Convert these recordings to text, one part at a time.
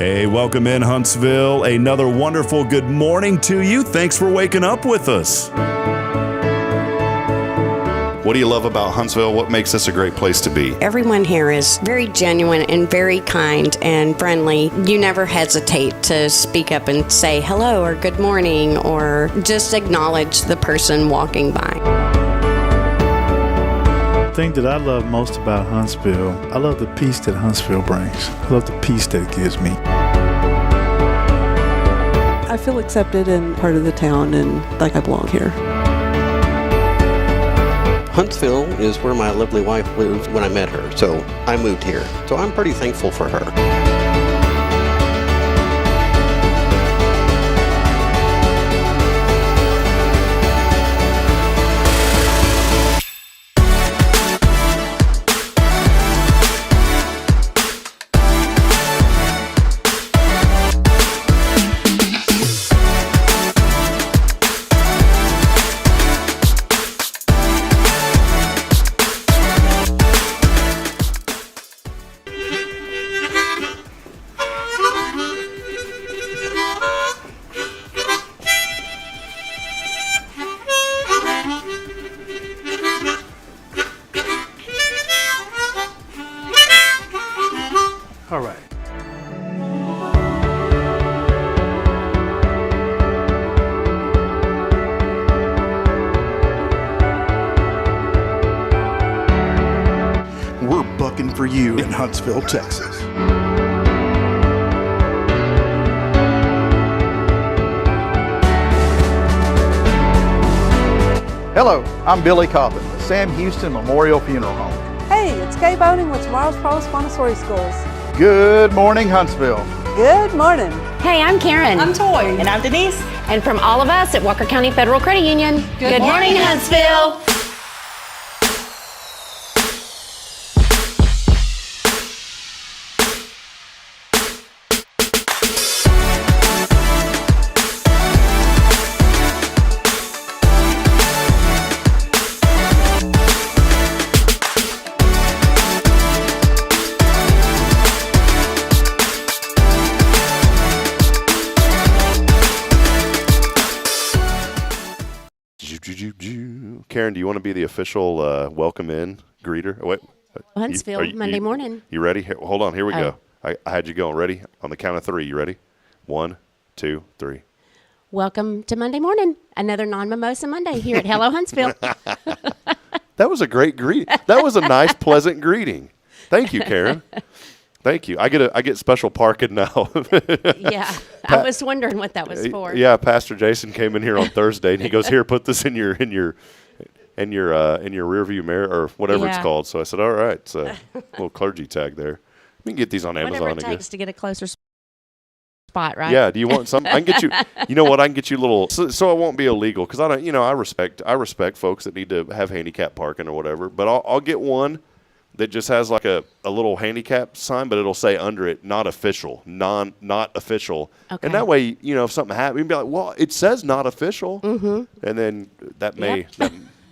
Hey, welcome in Huntsville. Another wonderful good morning to you. Thanks for waking up with us. What do you love about Huntsville? What makes this a great place to be? Everyone here is very genuine and very kind and friendly. You never hesitate to speak up and say hello or good morning or just acknowledge the person walking by. The thing that I love most about Huntsville, I love the peace that Huntsville brings. I love the peace that it gives me. I feel accepted and part of the town and like I belong here. Huntsville is where my lovely wife lived when I met her, so I moved here. So I'm pretty thankful for her. All right. We're bucking for you in Huntsville, Texas. Hello, I'm Billy Cobbin, the Sam Houston Memorial Funeral Home. Hey, it's Kay Boning with Tomorrow's Pros Montessori Schools. Good morning, Huntsville. Good morning. Hey, I'm Karen. I'm Toy. And I'm Denise. And from all of us at Walker County Federal Credit Union, good morning, Huntsville. Karen, do you want to be the official welcome in greeter? Oh, wait, Huntsville, Monday morning. You ready? Hold on, here we go. I had you going. Ready? On the count of three. You ready? 1, 2, 3. Welcome to Monday morning. Another non-mimosa Monday here at Hello Huntsville. That was a great greet. That was a nice, pleasant greeting. Thank you, Karen. Thank you. I get special parking now. Yeah, I was wondering what that was for. Yeah, Pastor Jason came in here on Thursday and he goes, "Here, put this in your rear view mirror or whatever it's called." So I said, "All right, it's a little clergy tag there. We can get these on Amazon." Whatever it takes to get a closer spot, right? Yeah. Do you want some? I can get you. You know what? I can get you a little, so it won't be illegal because I don't. You know, I respect folks that need to have handicap parking or whatever. But I'll get one that just has like a little handicap sign, but it'll say under it, not official, not official. Okay. And that way, you know, if something happens, you can be like, well, it says not official. Mm-hmm. And then that may,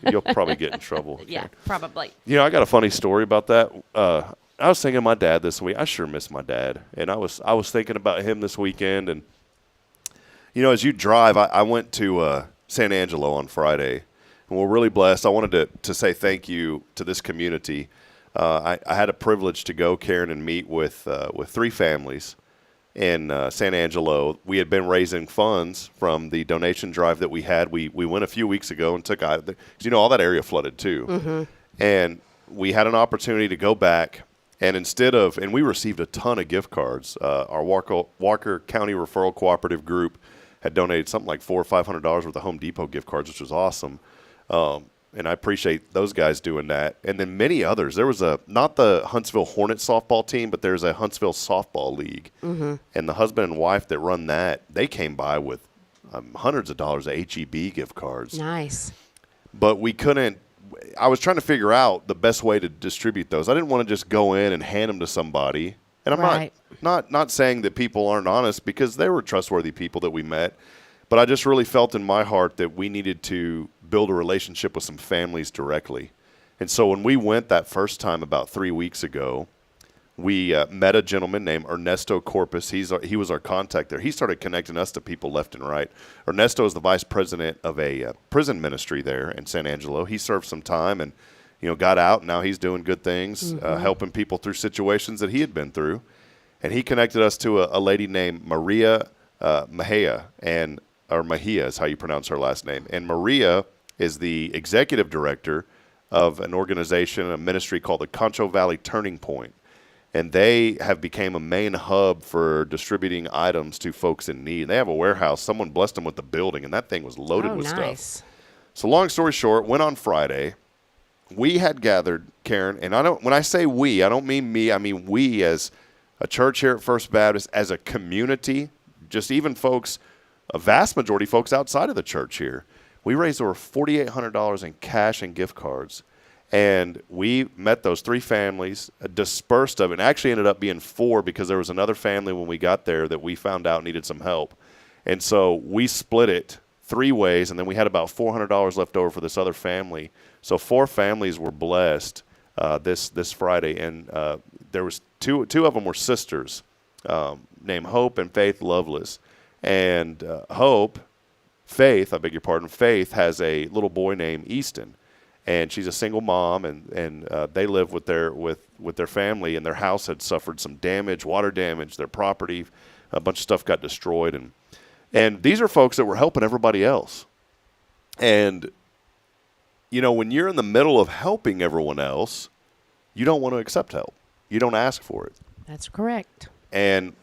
you'll probably get in trouble. Okay. Yeah, probably. You know, I got a funny story about that. I was thinking of my dad this week. I sure miss my dad. And I was thinking about him this weekend. And, you know, as you drive, I went to San Angelo on Friday. And we're really blessed. I wanted to say thank you to this community. I had a privilege to go, Karen, and meet with 3 families in San Angelo. We had been raising funds from the donation drive that we had. We went a few weeks ago and took out, because you know all that area flooded too. Mm-hmm. And we had an opportunity to go back, and and we received a ton of gift cards. Our Walker County Referral Cooperative Group had donated something like $400 or $500 worth of Home Depot gift cards, which was awesome. And I appreciate those guys doing that. And then many others. There was not the Huntsville Hornets softball team, but there's a Huntsville softball league. Mm-hmm. And the husband and wife that run that, they came by with hundreds of dollars of HEB gift cards. Nice. But we couldn't. I was trying to figure out the best way to distribute those. I didn't want to just go in and hand them to somebody. And I'm not saying that people aren't honest, because they were trustworthy people that we met. But I just really felt in my heart that we needed to build a relationship with some families directly. And so when we went that first time about 3 weeks ago, we met a gentleman named Ernesto Corpus. He was our contact there. He started connecting us to people left and right. Ernesto is the vice president of a prison ministry there in San Angelo. He served some time and, got out. And now he's doing good things, helping people through situations that he had been through. And he connected us to a lady named Maria Mejia, or Mejia is how you pronounce her last name. And Maria is the executive director of an organization, a ministry called the Concho Valley Turning Point. And they have become a main hub for distributing items to folks in need. They have a warehouse. Someone blessed them with the building, and that thing was loaded with stuff. So long story short, went on Friday. We had gathered, Karen, and when I say we, I don't mean me. I mean we as a church here at First Baptist, as a community, just even folks, a vast majority of folks outside of the church here. We raised over $4,800 in cash and gift cards. And we met those 3 families, dispersed of it, and actually ended up being 4 because there was another family when we got there that we found out needed some help. And so we split it 3 ways, and then we had about $400 left over for this other family. So 4 families were blessed this Friday, and there was two of them were sisters named Hope and Faith Lovelace. And Faith has a little boy named Easton. And she's a single mom, and they live with their family, and their house had suffered some damage, water damage, their property, a bunch of stuff got destroyed. And these are folks that were helping everybody else. And, when you're in the middle of helping everyone else, you don't want to accept help. You don't ask for it. That's correct. And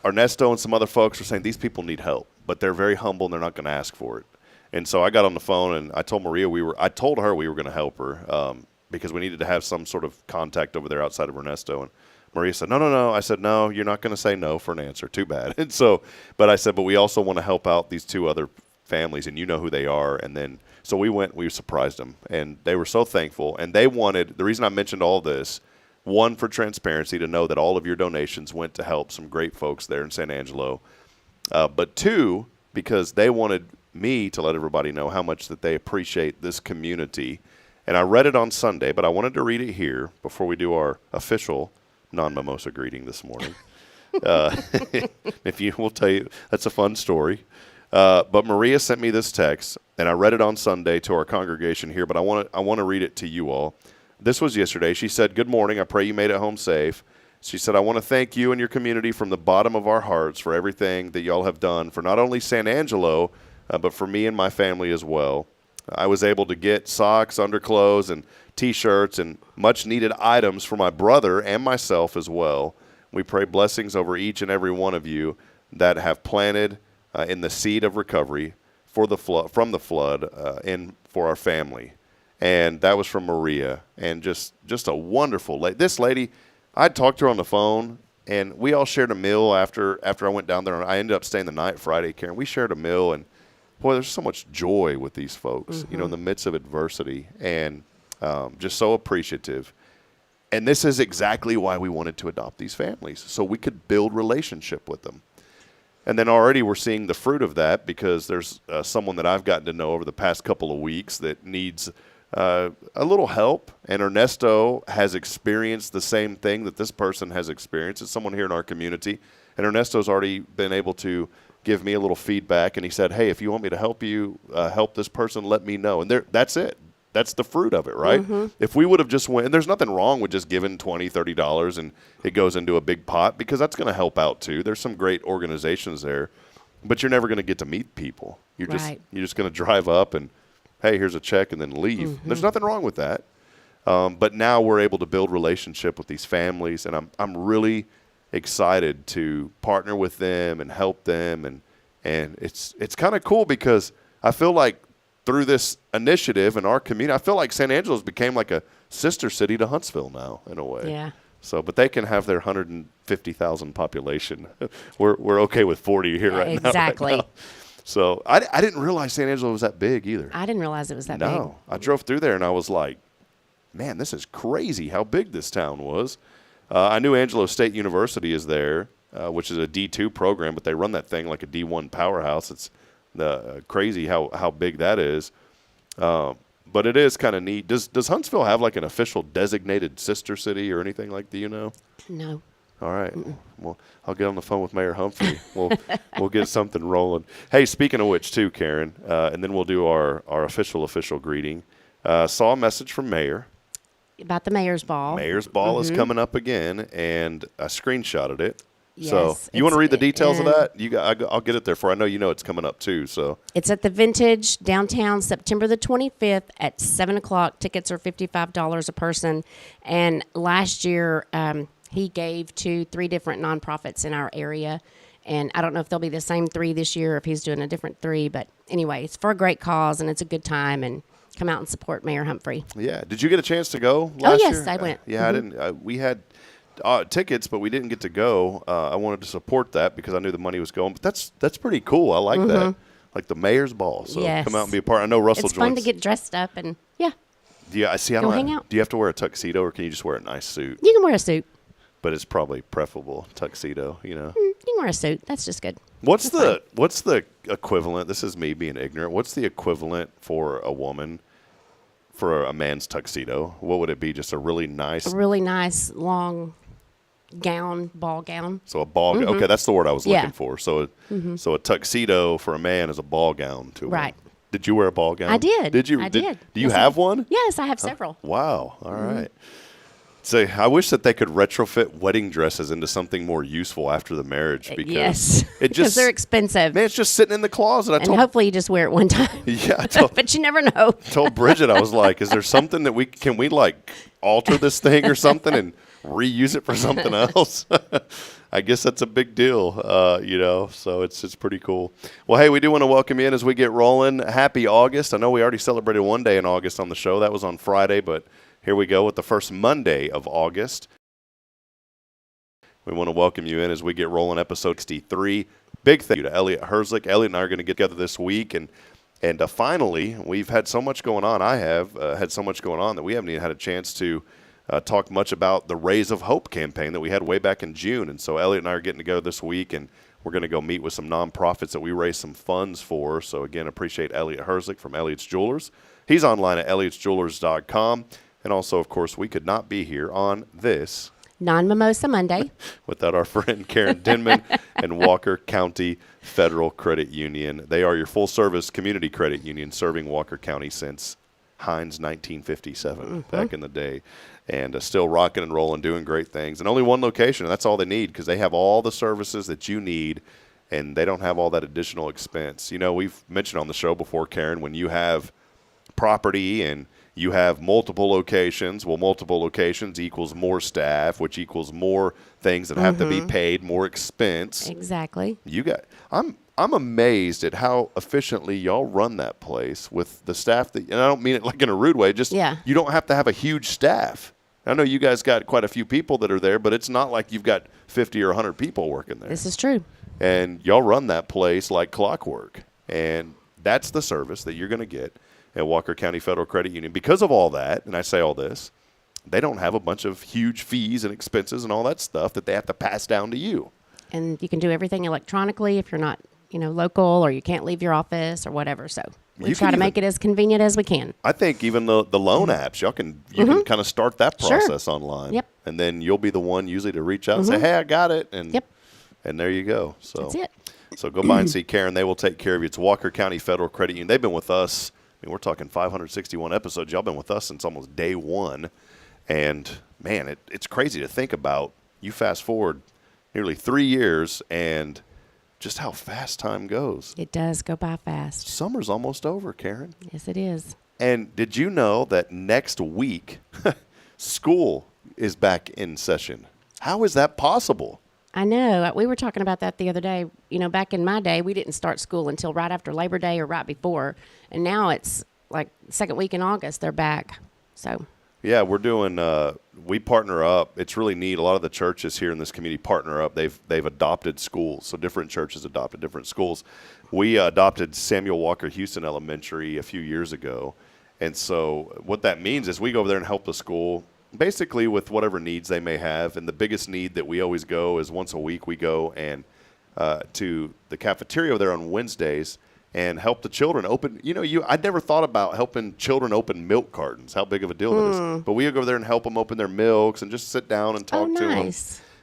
Ernesto and some other folks were saying these people need help, but they're very humble, and they're not going to ask for it. And so I got on the phone and I told Maria I told her we were going to help her because we needed to have some sort of contact over there outside of Ernesto. And Maria said, no. I said, no, you're not going to say no for an answer. Too bad. And so, but I said, but we also want to help out these 2 other families, and you know who they are. And then, so we surprised them, and they were so thankful. And they wanted, the reason I mentioned all this, 1, for transparency, to know that all of your donations went to help some great folks there in San Angelo. But 2, because they wanted me to let everybody know how much that they appreciate this community. And I read it on Sunday, but I wanted to read it here before we do our official non-mimosa greeting this morning. We'll tell you, that's a fun story. But Maria sent me this text, and I read it on Sunday to our congregation here, but I want to read it to you all. This was yesterday. She said, "Good morning. I pray you made it home safe." She said, "I want to thank you and your community from the bottom of our hearts for everything that y'all have done for not only San Angelo, but for me and my family as well. I was able to get socks, underclothes, and T-shirts and much-needed items for my brother and myself as well. We pray blessings over each and every one of you that have planted in the seed of recovery from the flood and for our family." And that was from Maria. And just a wonderful lady. This lady, I talked to her on the phone, and we all shared a meal after I went down there. I ended up staying the night Friday, Karen. We shared a meal, and boy, there's so much joy with these folks, in the midst of adversity, and just so appreciative. And this is exactly why we wanted to adopt these families, so we could build relationship with them. And then already we're seeing the fruit of that, because there's someone that I've gotten to know over the past couple of weeks that needs a little help. And Ernesto has experienced the same thing that this person has experienced. It's someone here in our community. And Ernesto's already been able to give me a little feedback. And he said, "Hey, if you want me to help you help this person, let me know." And that's it. That's the fruit of it, right? If we would have just went, and there's nothing wrong with just giving $20, $30 and it goes into a big pot, because that's going to help out too. There's some great organizations there, but you're never going to get to meet people. You're just going to drive up and, hey, here's a check, and then leave. There's nothing wrong with that. But now we're able to build relationship with these families, and I'm really excited to partner with them and help them, and it's kind of cool, because I feel like through this initiative in our community, I feel like San Angelo's became like a sister city to Huntsville now, in a way. Yeah. So, but they can have their 150,000 population. We're okay with 40 here right now. Exactly. Right now. So I didn't realize San Angelo was that big either. I didn't realize it was that big. No, I drove through there and I was like, man, this is crazy how big this town was. I knew Angelo State University is there, which is a D2 program, but they run that thing like a D1 powerhouse. It's crazy how big that is. But it is kind of neat. Does Huntsville have like an official designated sister city or anything like that? No. No. All right. Well, I'll get on the phone with Mayor Humphrey. We'll get something rolling. Hey, speaking of which, too, Karen, and then we'll do our official greeting. Saw a message from Mayor. About the mayor's ball. Mayor's ball is coming up again, and I screenshotted it. Yes, so you want to read the details of that? I'll get it there for. I know you know it's coming up too. So it's at the Vintage downtown, September the 25th at 7:00. Tickets are $55 a person. And last year, he gave to 3 different nonprofits in our area. And I don't know if they'll be the same 3 this year, or if he's doing a different 3. But anyway, it's for a great cause, and it's a good time. And come out and support Mayor Humphrey. Yeah. Did you get a chance to go last year? Yes, I went. Yeah, I didn't. We had tickets, but we didn't get to go. I wanted to support that because I knew the money was going. But that's pretty cool. I like that. Like the mayor's ball. So come out and be a part. I know Russell It's joins. fun to get dressed up and, yeah. Yeah, I see. Go hang out. Do you have to wear a tuxedo, or can you just wear a nice suit? You can wear a suit. But it's probably preferable tuxedo, You can wear a suit. That's just good. What's the equivalent? This is me being ignorant. What's the equivalent for a woman for a man's tuxedo? What would it be? Just a really nice long gown, ball gown. So a ball gown. Okay, that's the word I was looking for. So so a tuxedo for a man is a ball gown to a woman. Did you wear a ball gown? I did. Did you? I did. Do you have one? Yes, I have several. Wow. All right. So I wish that they could retrofit wedding dresses into something more useful after the marriage, because because they're expensive. Man, it's just sitting in the closet. Hopefully you just wear it one time. Yeah, but you never know. Told Bridget, I was like, "Is there something that we can like alter this thing or something and reuse it for something else?" I guess that's a big deal, So it's pretty cool. Well, hey, we do want to welcome you in as we get rolling. Happy August! I know we already celebrated one day in August on the show. That was on Friday, but here we go with the first Monday of August. We want to welcome you in as we get rolling, episode 63. Big thank you to Elliot Herzlich. Elliot and I are going to get together this week, and finally, we've had so much going on. I have had so much going on that we haven't even had a chance to talk much about the Rays of Hope campaign that we had way back in June. And so Elliot and I are getting together this week, and we're going to go meet with some nonprofits that we raise some funds for. So, again, appreciate Elliot Herzlich from Elliot's Jewelers. He's online at elliotsjewelers.com. And also, of course, we could not be here on this Non-Mimosa Monday without our friend Karen Denman and Walker County Federal Credit Union. They are your full-service community credit union serving Walker County since Hines 1957, back in the day. And still rocking and rolling, doing great things. And only one location, and that's all they need, because they have all the services that you need, and they don't have all that additional expense. We've mentioned on the show before, Karen, when you have property and you have multiple locations. Well, multiple locations equals more staff, which equals more things that have to be paid, more expense. Exactly. I'm amazed at how efficiently y'all run that place with the staff and I don't mean it like in a rude way. Just you don't have to have a huge staff. I know you guys got quite a few people that are there, but it's not like you've got 50 or 100 people working there. This is true. And y'all run that place like clockwork, and that's the service that you're going to get at Walker County Federal Credit Union. Because of all that, and I say all this, they don't have a bunch of huge fees and expenses and all that stuff that they have to pass down to you. And you can do everything electronically if you're not, local, or you can't leave your office or whatever. So we try to make it as convenient as we can. I think even the loan apps, you can kind of start that process online. Yep. And then you'll be the one usually to reach out and say, "Hey, I got it." And and there you go. So that's it. So go by and see Karen. They will take care of you. It's Walker County Federal Credit Union. They've been with us. We're talking 561 episodes. Y'all been with us since almost day one. And, man, it's crazy to think about. You fast forward nearly 3 years and just how fast time goes. It does go by fast. Summer's almost over, Karen. Yes, it is. And did you know that next week school is back in session? How is that possible? I know. We were talking about that the other day. Back in my day, we didn't start school until right after Labor Day or right before. And now it's like second week in August, they're back. So. Yeah, we're doing, we partner up. It's really neat. A lot of the churches here in this community partner up. They've adopted schools. So different churches adopted different schools. We adopted Samuel Walker Houston Elementary a few years ago. And so what that means is we go over there and help the school basically with whatever needs they may have. And the biggest need that we always go is once a week we go and to the cafeteria there on Wednesdays, and help the children open. I'd never thought about helping children open milk cartons, how big of a deal that is. But we go over there and help them open their milks and just sit down and talk to them.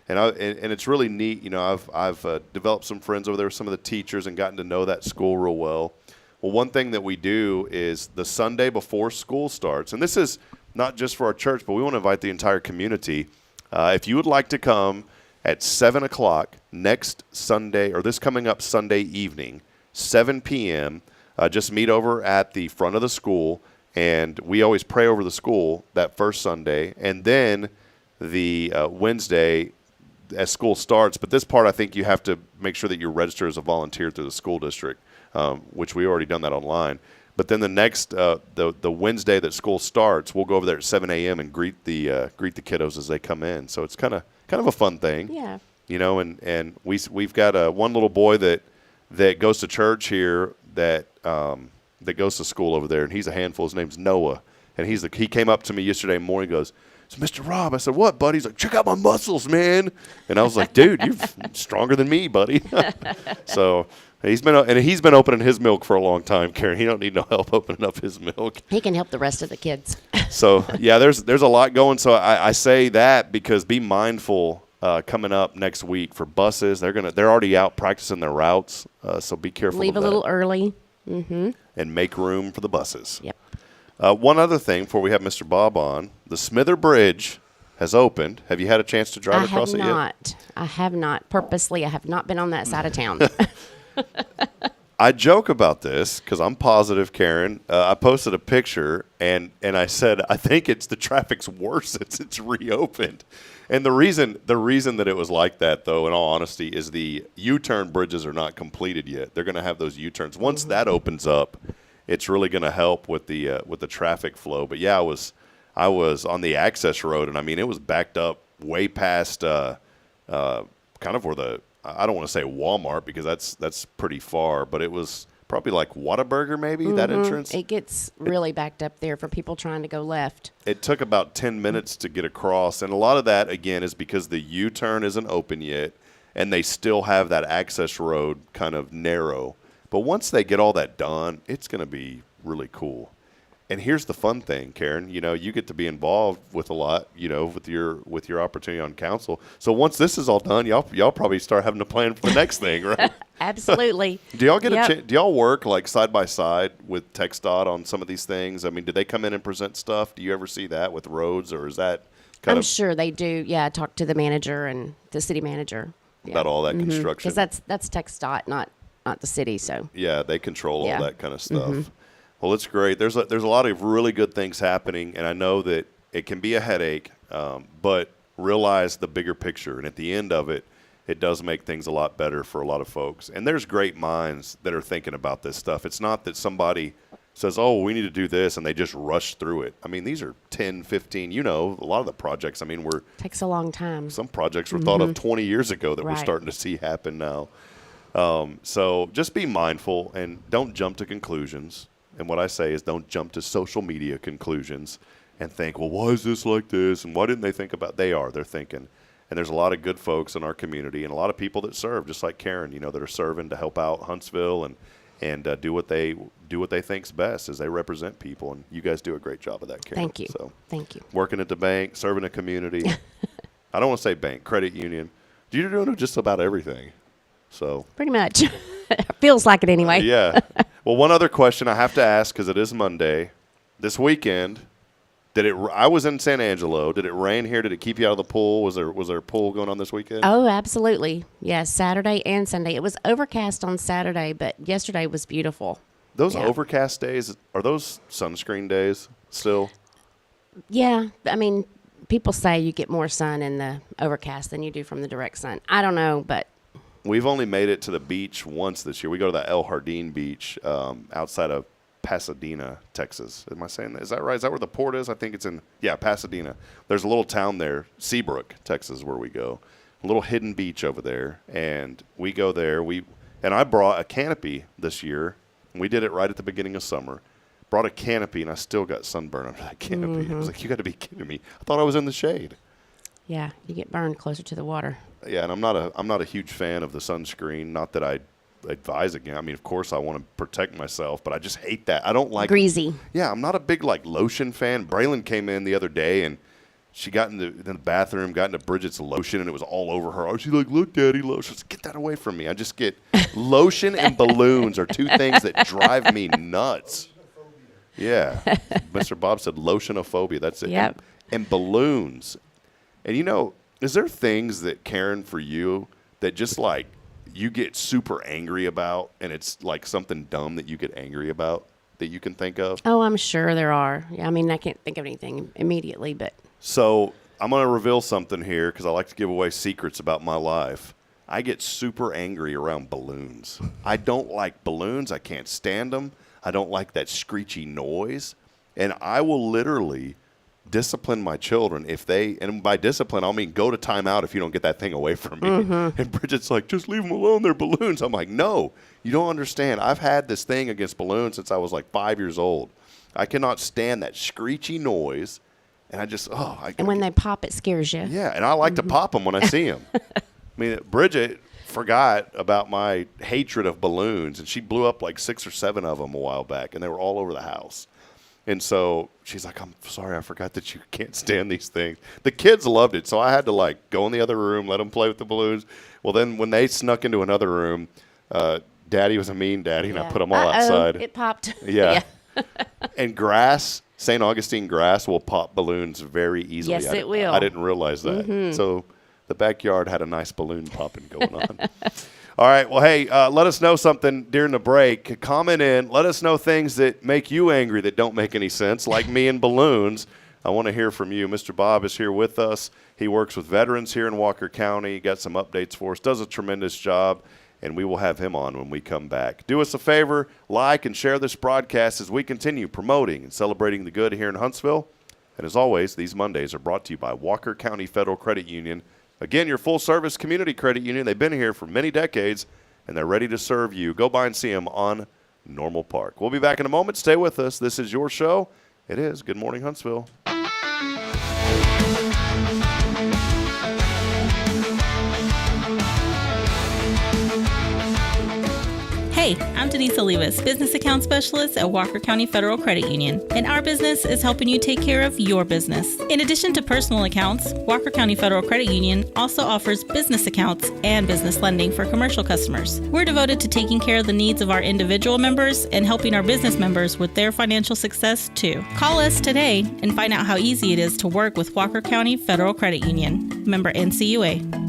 And it's really neat. I've developed some friends over there with some of the teachers and gotten to know that school real well. Well, one thing that we do is the Sunday before school starts, and this is not just for our church, but we want to invite the entire community. If you would like to come at 7 o'clock next Sunday, or this coming up Sunday evening, 7 p.m., just meet over at the front of the school, and we always pray over the school that first Sunday, and then the Wednesday as school starts. But this part, I think you have to make sure that you're registered as a volunteer through the school district, which we already done that online. But then the next, the Wednesday that school starts, we'll go over there at 7 a.m. and greet the kiddos as they come in. So it's kind of a fun thing. Yeah. And we've got one little boy that goes to church here that goes to school over there, and he's a handful. His name's Noah, and he came up to me yesterday morning. He goes, "So Mr. Rob," I said, "What, buddy?" He's like, "Check out my muscles, man." And I was like, "Dude, you're stronger than me, buddy." So he's been opening his milk for a long time, Karen. He don't need no help opening up his milk. He can help the rest of the kids. So yeah, there's a lot going. So I say that because be mindful coming up next week for buses. They're already out practicing their routes. So be careful. Leave of a that. little early. Mm-hmm. And make room for the buses. Yep. One other thing before we have Mr. Bob on, the Smither Bridge has opened. Have you had a chance to drive across it yet? I have not. Purposely, I have not been on that side of town. I joke about this because I'm positive, Karen. I posted a picture, and I said, I think it's the traffic's worse since it's reopened. And the reason that it was like that, though, in all honesty, is the U-turn bridges are not completed yet. They're going to have those U-turns. Once that opens up, it's really going to help with the traffic flow. But yeah, I was on the access road, and I mean it was backed up way past kind of where I don't want to say Walmart because that's pretty far, but it was probably like Whataburger maybe, that entrance. It gets really backed up there for people trying to go left. It took about 10 minutes to get across, and a lot of that again is because the U-turn isn't open yet, and they still have that access road kind of narrow. But once they get all that done, it's going to be really cool. And here's the fun thing, Karen. You get to be involved with a lot. With your opportunity on council. So once this is all done, y'all probably start having to plan for the next thing, right? Absolutely. Do y'all get a chance? Do y'all work like side by side with TxDOT on some of these things? I mean, do they come in and present stuff? Do you ever see that with roads, or is that I'm sure they do. Yeah, I talk to the manager and the city manager about all that construction? Because that's TxDOT, not the city. So yeah, they control all that kind of stuff. Well, it's great. There's a lot of really good things happening, and I know that it can be a headache, but realize the bigger picture. And at the end of it, it does make things a lot better for a lot of folks. And there's great minds that are thinking about this stuff. It's not that somebody says, "Oh, we need to do this," and they just rush through it. I mean, these are 10, 15, a lot of the projects, takes a long time. Some projects were thought of 20 years ago that we're starting to see happen now. So just be mindful and don't jump to conclusions. And what I say is don't jump to social media conclusions and think, well, why is this like this? And why didn't they think about it? They're thinking. And there's a lot of good folks in our community and a lot of people that serve, just like Karen, that are serving to help out Huntsville and do what they think's best as they represent people. And you guys do a great job of that, Karen. Thank you. So, thank you. Working at the bank, serving a community. I don't want to say bank, credit union. You're doing just about everything. So pretty much. Feels like it anyway. Yeah. Well, one other question I have to ask because it is Monday. This weekend, I was in San Angelo. Did it rain here? Did it keep you out of the pool? Was there a pool going on this weekend? Oh, absolutely. Yes, Saturday and Sunday. It was overcast on Saturday, but yesterday was beautiful. Those overcast days, are those sunscreen days still? Yeah. I mean, people say you get more sun in the overcast than you do from the direct sun. I don't know, but we've only made it to the beach once this year. We go to the El Jardín beach outside of Pasadena, Texas. Am I saying that? Is that right? Is that where the port is? I think it's in, Pasadena. There's a little town there, Seabrook, Texas, where we go. A little hidden beach over there. And we go there. And I brought a canopy this year. We did it right at the beginning of summer. Brought a canopy, and I still got sunburn under that canopy. I was like, you got to be kidding me. I thought I was in the shade. Yeah, you get burned closer to the water. Yeah, and I'm not a huge fan of the sunscreen. Not that I advise again. I mean, of course, I want to protect myself, but I just hate that. I don't like Greasy. Yeah, I'm not a big like lotion fan. Braylon came in the other day and she got in the bathroom, got into Bridget's lotion, and it was all over her. Oh, she's like, look, Daddy, lotion. Said, get that away from me. I just get lotion and balloons are two things that drive me nuts. Yeah. Mr. Bob said lotionophobia. That's it. Yep. And balloons. And, you know, is there things that, Karen, for you that just like you get super angry about and it's like something dumb that you get angry about that you can think of? Oh, I'm sure there are. Yeah, I mean, I can't think of anything immediately, but. So I'm going to reveal something here because I like to give away secrets about my life. I get super angry around balloons. I don't like balloons. I can't stand them. I don't like that screechy noise. And I will literally discipline my children if they, and by discipline, I mean go to timeout if you don't get that thing away from me. Mm-hmm. And Bridget's like, just leave them alone. They're balloons. I'm like, no, you don't understand. I've had this thing against balloons since I was like 5 years old. I cannot stand that screechy noise. And I just, and when they pop, it scares you. Yeah, and I like to pop them when I see them. I mean, Bridget forgot about my hatred of balloons, and she blew up like 6 or 7 of them a while back, and they were all over the house. And so she's like, I'm sorry, I forgot that you can't stand these things. The kids loved it, so I had to like go in the other room, let them play with the balloons. Well, then when they snuck into another room, Daddy was a mean daddy, and I put them all outside. It popped. Yeah. And grass. St. Augustine grass will pop balloons very easily. Yes, it will. I didn't realize that. Mm-hmm. So the backyard had a nice balloon popping going on. All right. Well, hey, let us know something during the break. Comment in. Let us know things that make you angry that don't make any sense, like me and balloons. I want to hear from you. Mr. Bob is here with us. He works with veterans here in Walker County. Got some updates for us. Does a tremendous job. And we will have him on when we come back. Do us a favor, like and share this broadcast as we continue promoting and celebrating the good here in Huntsville. And as always, these Mondays are brought to you by Walker County Federal Credit Union. Again, your full-service community credit union. They've been here for many decades, and they're ready to serve you. Go by and see them on Normal Park. We'll be back in a moment. Stay with us. This is your show. It is Good Morning Huntsville. Hey, I'm Denise Olivas, Business Account Specialist at Walker County Federal Credit Union, and our business is helping you take care of your business. In addition to personal accounts, Walker County Federal Credit Union also offers business accounts and business lending for commercial customers. We're devoted to taking care of the needs of our individual members and helping our business members with their financial success too. Call us today and find out how easy it is to work with Walker County Federal Credit Union. Member NCUA.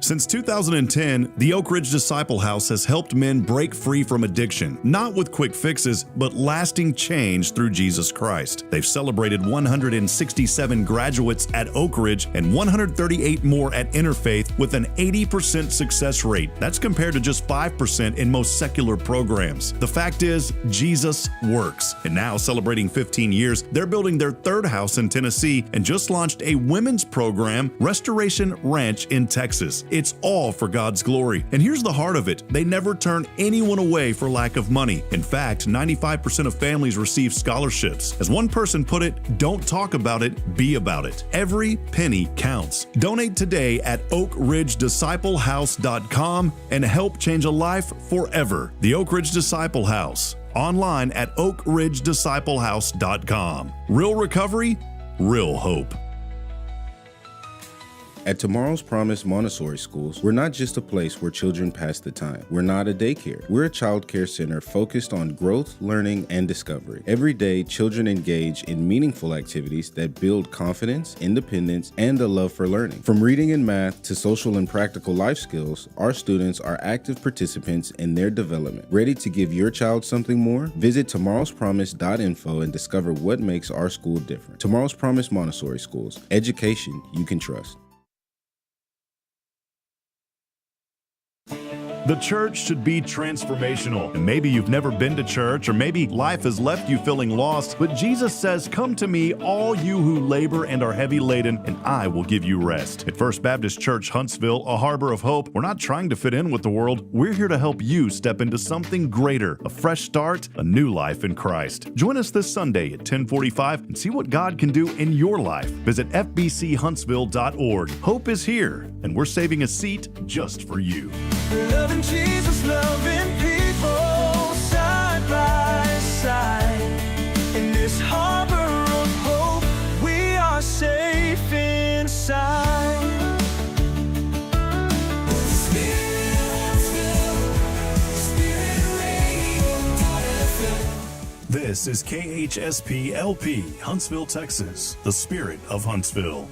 Since 2010, the Oak Ridge Disciple House has helped men break free from addiction, not with quick fixes, but lasting change through Jesus Christ. They've celebrated 167 graduates at Oak Ridge and 138 more at Interfaith with an 80% success rate. That's compared to just 5% in most secular programs. The fact is, Jesus works. And now, celebrating 15 years, they're building their third house in Tennessee and just launched a women's program, Restoration Ranch in Texas. It's all for God's glory. And here's the heart of it. They never turn anyone away for lack of money. In fact, 95% of families receive scholarships. As one person put it, don't talk about it, be about it. Every penny counts. Donate today at oakridgedisciplehouse.com and help change a life forever. The Oak Ridge Disciple House. Online at oakridgedisciplehouse.com. Real recovery, real hope. At Tomorrow's Promise Montessori Schools, we're not just a place where children pass the time. We're not a daycare. We're a child care center focused on growth, learning, and discovery. Every day, children engage in meaningful activities that build confidence, independence, and a love for learning. From reading and math to social and practical life skills, our students are active participants in their development. Ready to give your child something more? Visit tomorrowspromise.info and discover what makes our school different. Tomorrow's Promise Montessori Schools. Education you can trust. The church should be transformational. And maybe you've never been to church, or maybe life has left you feeling lost, but Jesus says, "Come to me, all you who labor and are heavy laden, and I will give you rest." At First Baptist Church, Huntsville, a harbor of hope, we're not trying to fit in with the world. We're here to help you step into something greater, a fresh start, a new life in Christ. Join us this Sunday at 10:45 and see what God can do in your life. Visit fbchuntsville.org. Hope is here, and we're saving a seat just for you. Loving Jesus, loving people side by side. In this harbor of hope, we are safe inside. This is KHSP LP, Huntsville, Texas, the spirit of Huntsville.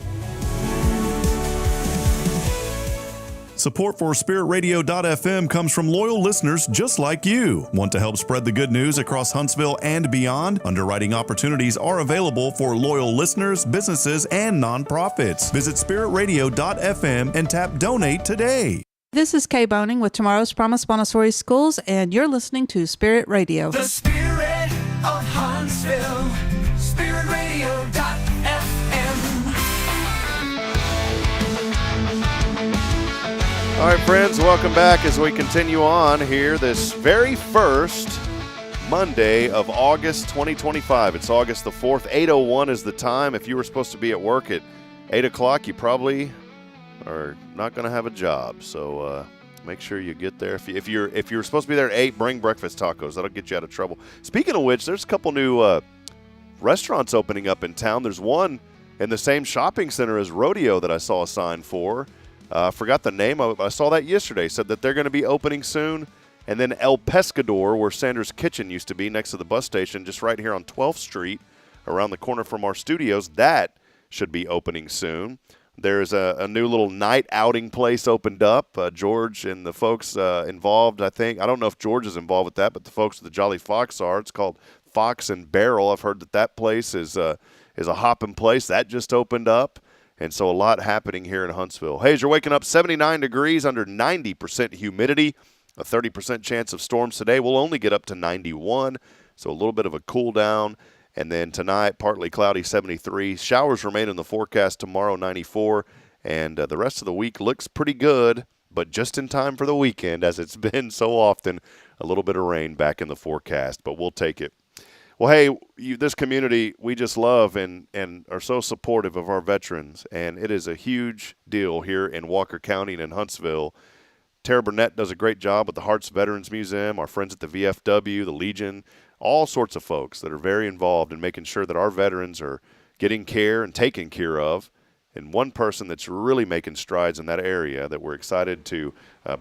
Support for SpiritRadio.fm comes from loyal listeners just like you. Want to help spread the good news across Huntsville and beyond? Underwriting opportunities are available for loyal listeners, businesses, and nonprofits. Visit SpiritRadio.fm and tap Donate today. This is Kay Boning with Tomorrow's Promise Montessori Schools, and you're listening to Spirit Radio. The spirit of Huntsville, SpiritRadio.fm. All right, friends, welcome back as we continue on here this very first Monday of August 2025. It's August the 4th. 8:01 is the time. If you were supposed to be at work at 8 o'clock, you probably are not going to have a job. So make sure you get there. If you're supposed to be there at 8, bring breakfast tacos. That'll get you out of trouble. Speaking of which, there's a couple new restaurants opening up in town. There's one in the same shopping center as Rodeo that I saw a sign for. I forgot the name of it, but I saw that yesterday. Said that they're going to be opening soon. And then El Pescador, where Sanders Kitchen used to be, next to the bus station, just right here on 12th Street, around the corner from our studios, that should be opening soon. There's a new little night outing place opened up. George and the folks involved, I think. I don't know if George is involved with that, but the folks at the Jolly Fox are. It's called Fox and Barrel. I've heard that place is a hopping place. That just opened up. And so a lot happening here in Huntsville. Hey, as you're waking up, 79 degrees, under 90% humidity, a 30% chance of storms today. We'll only get up to 91, so a little bit of a cool down. And then tonight, partly cloudy, 73. Showers remain in the forecast tomorrow, 94. And the rest of the week looks pretty good, but just in time for the weekend, as it's been so often, a little bit of rain back in the forecast, but we'll take it. Well, hey, this community, we just love and are so supportive of our veterans, and it is a huge deal here in Walker County and in Huntsville. Tara Burnett does a great job with the Hearts Veterans Museum, our friends at the VFW, the Legion, all sorts of folks that are very involved in making sure that our veterans are getting care and taken care of. And one person that's really making strides in that area that we're excited to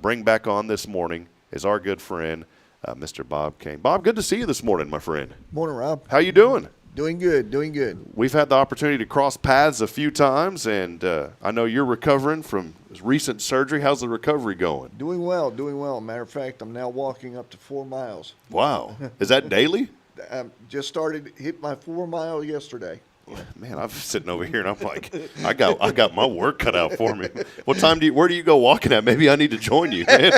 bring back on this morning is our good friend, Mr. Bob Kane. Bob, good to see you this morning, my friend. Morning, Rob. How you doing? Doing good, doing good. We've had the opportunity to cross paths a few times, and I know you're recovering from recent surgery. How's the recovery going? Doing well, doing well. Matter of fact, I'm now walking up to 4 miles. Wow. Is that daily? Just hit my 4 mile yesterday. Man, I'm sitting over here and I'm like, I got my work cut out for me. Where do you go walking at? Maybe I need to join you, man.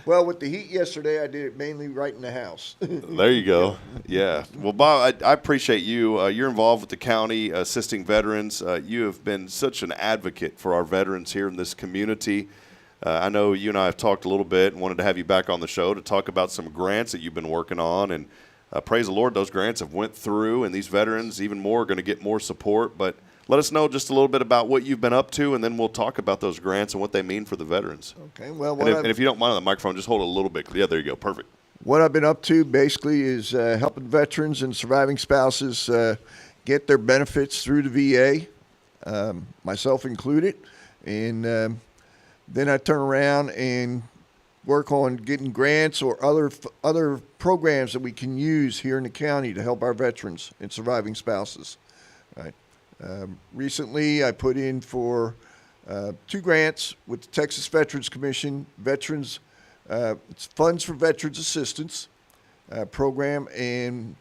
Well, with the heat yesterday, I did it mainly right in the house. There you go. Yeah. Well, Bob, I appreciate you. You're involved with the county assisting veterans. You have been such an advocate for our veterans here in this community. I know you and I have talked a little bit and wanted to have you back on the show to talk about some grants that you've been working on, and praise the Lord, those grants have went through, and these veterans, even more, are going to get more support. But let us know just a little bit about what you've been up to, and then we'll talk about those grants and what they mean for the veterans. Okay. Well, and if you don't mind on the microphone, just hold it a little bit. Yeah, there you go. Perfect. What I've been up to basically is helping veterans and surviving spouses get their benefits through the VA, myself included. And then I turn around and work on getting grants or other programs that we can use here in the county to help our veterans and surviving spouses. Right. Recently, I put in for 2 grants with the Texas Veterans Commission, it's Funds for Veterans Assistance program, and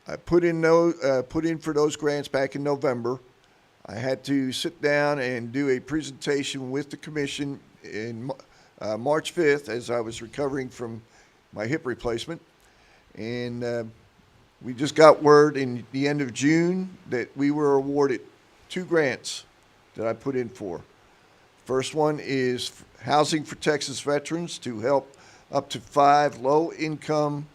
I put in for those grants back in November. I had to sit down and do a presentation with the commission in March 5th as I was recovering from my hip replacement. And we just got word in the end of June that we were awarded 2 grants that I put in for. First one is Housing for Texas Veterans to help up to 5 low-income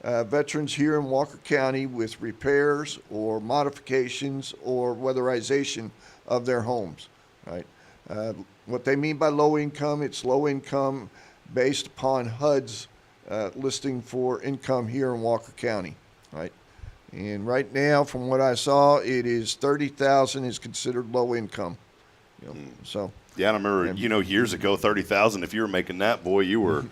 veterans here in Walker County with repairs or modifications or weatherization of their homes, right? What they mean by low income, it's low income based upon HUD's listing for income here in Walker County, right? And right now, from what I saw, it is 30,000 is considered low income. You know, so. Yeah, I remember, years ago, 30,000. If you were making that, boy, you were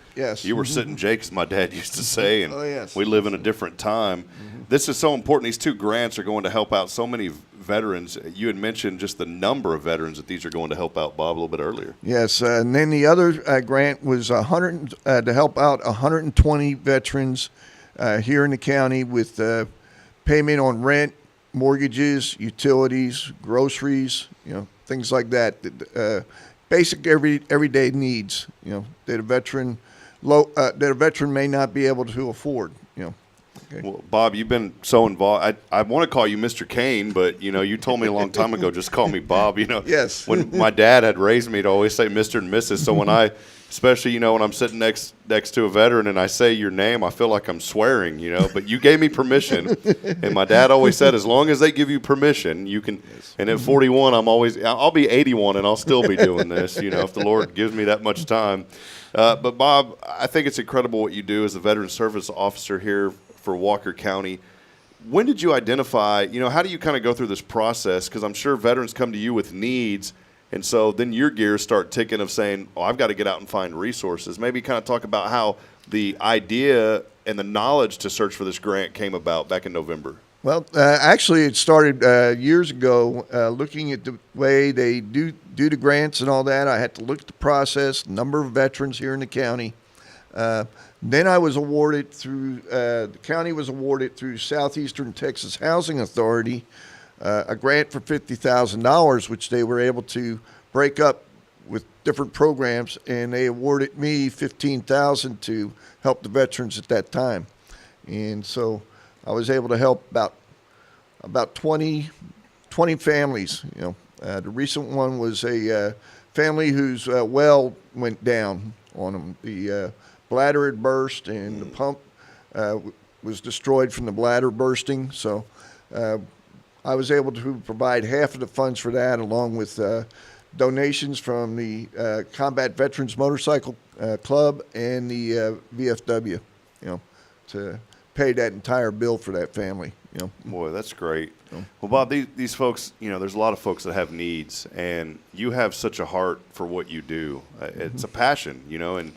sitting Jake, as my dad used to say. And we live in a different time. This is so important. These 2 grants are going to help out so many veterans. You had mentioned just the number of veterans that these are going to help out, Bob, a little bit earlier. Yes, and then the other grant was to help out 120 veterans here in the county with payment on rent, mortgages, utilities, groceries, things like that. Basic everyday needs, that a veteran may not be able to afford, Okay. Well, Bob, you've been so involved. I want to call you Mr. Kane, but, you told me a long time ago, just call me Bob. Yes. When my dad had raised me to always say Mr. and Mrs., so when especially, when I'm sitting next to a veteran and I say your name, I feel like I'm swearing, but you gave me permission. And my dad always said, as long as they give you permission, you can. Yes. And at 41, I'll be 81 and I'll still be doing this, if the Lord gives me that much time. But Bob, I think it's incredible what you do as a veteran service officer here for Walker County. When did you identify, how do you kind of go through this process? Because I'm sure veterans come to you with needs, and so then your gears start ticking of saying, I've got to get out and find resources. Maybe kind of talk about how the idea and the knowledge to search for this grant came about back in November. Well, actually, it started years ago, looking at the way they do the grants and all that. I had to look at the process, number of veterans here in the county. Then I was awarded the county was awarded through Southeastern Texas Housing Authority a grant for $50,000, which they were able to break up with different programs, and they awarded me $15,000 to help the veterans at that time. And so I was able to help about 20 families. The recent one was a family whose well went down on them. The bladder had burst, and the pump was destroyed from the bladder bursting. So I was able to provide half of the funds for that, along with donations from the Combat Veterans Motorcycle Club and the VFW, to pay that entire bill for that family. Boy, that's great. Well, Bob, these folks, there's a lot of folks that have needs, and you have such a heart for what you do. It's a passion, and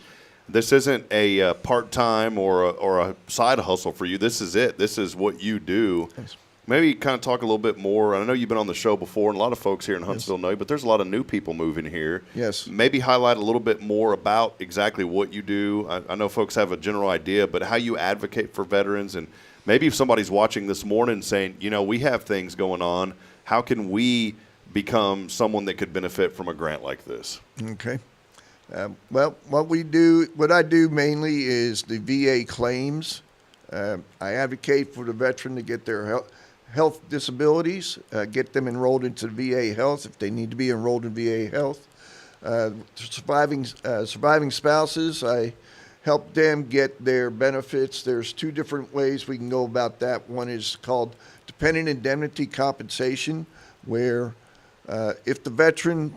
this isn't a part-time or a side hustle for you. This is it. This is what you do. Yes. Maybe kind of talk a little bit more. I know you've been on the show before, and a lot of folks here in Huntsville know you, but there's a lot of new people moving here. Yes. Maybe highlight a little bit more about exactly what you do. I know folks have a general idea, but how you advocate for veterans, and maybe if somebody's watching this morning saying, we have things going on, how can we become someone that could benefit from a grant like this? Okay. Well, what I do mainly is the VA claims. I advocate for the veteran to get their health disabilities, get them enrolled into VA Health if they need to be enrolled in VA Health. Surviving spouses, I help them get their benefits. There's 2 different ways we can go about that. One is called dependent indemnity compensation, where if the veteran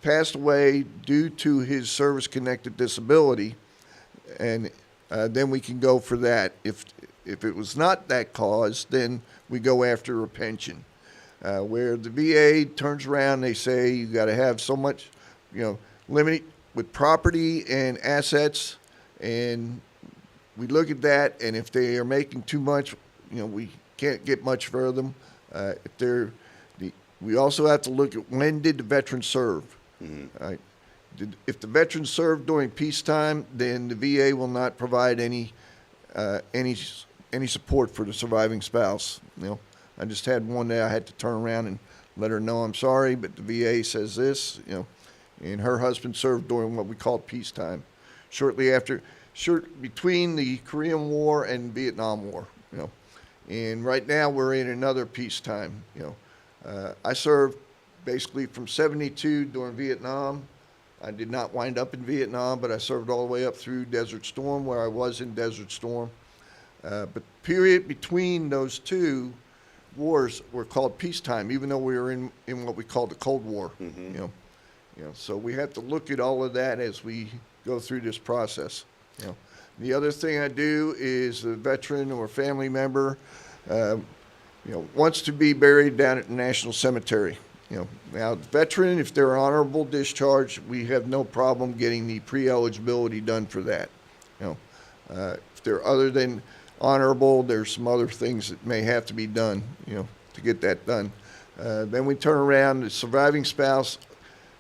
passed away due to his service-connected disability, and then we can go for that. If it was not that cause, then we go after a pension, where the VA turns around, they say you got to have so much, limited with property and assets, and we look at that, and if they are making too much, we can't get much for them. We also have to look at when did the veteran serve. Right? If the veteran served during peacetime, then the VA will not provide any support for the surviving spouse. I just had one that I had to turn around and let her know I'm sorry, but the VA says this. and her husband served during what we called peacetime, between the Korean War and Vietnam War. And right now we're in another peacetime. I served basically from '72 during Vietnam. I did not wind up in Vietnam, but I served all the way up through Desert Storm, where I was in Desert Storm. But the period between those two wars were called peacetime, even though we were in what we call the Cold War. So we have to look at all of that as we go through this process. The other thing I do is a veteran or family member, wants to be buried down at the National Cemetery. Now, veteran, if they're honorable discharge, we have no problem getting the pre-eligibility done for that. If they're other than honorable, there's some other things that may have to be done, to get that done. Then we turn around, the surviving spouse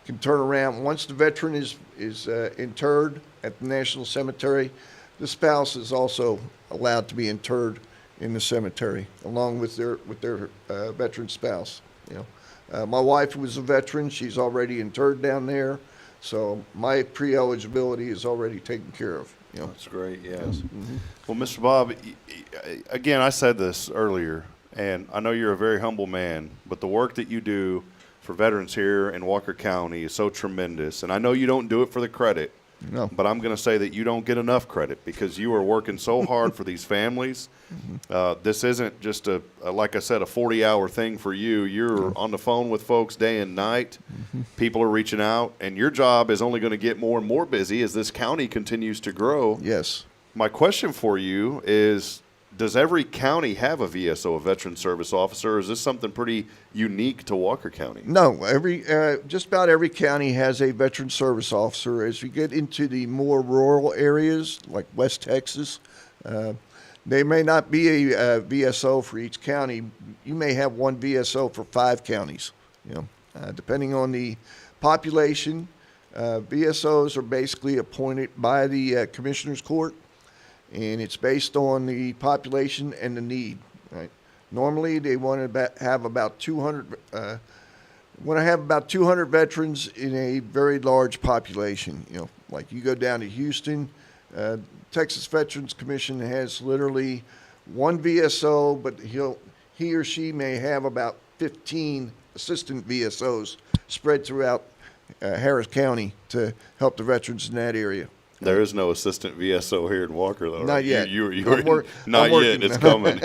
can turn around. Once the veteran is interred at the National Cemetery, the spouse is also allowed to be interred in the cemetery, along with their veteran spouse. My wife was a veteran. She's already interred down there, so my pre-eligibility is already taken care of. That's great, yes. Well, Mr. Bob, again, I said this earlier, and I know you're a very humble man, but the work that you do for veterans here in Walker County is so tremendous, and I know you don't do it for the credit. No. But I'm going to say that you don't get enough credit because you are working so hard for these families. This isn't just like I said, a 40-hour thing for you. You're on the phone with folks day and night. People are reaching out, and your job is only going to get more and more busy as this county continues to grow. Yes. My question for you is, does every county have a VSO, a Veteran Service Officer, or is this something pretty unique to Walker County? No, just about every county has a Veteran Service Officer. As you get into the more rural areas, like West Texas, they may not be a VSO for each county. You may have one VSO for 5 counties, depending on the population. VSOs are basically appointed by the Commissioner's Court, and it's based on the population and the need. Right? Normally, they want to have about 200. Want to have about 200 veterans in a very large population. Like you go down to Houston, Texas Veterans Commission has literally one VSO, but he or she may have about 15 assistant VSOs spread throughout Harris County to help the veterans in that area. There is no assistant VSO here in Walker, though. Not right? yet. Not yet. It's coming.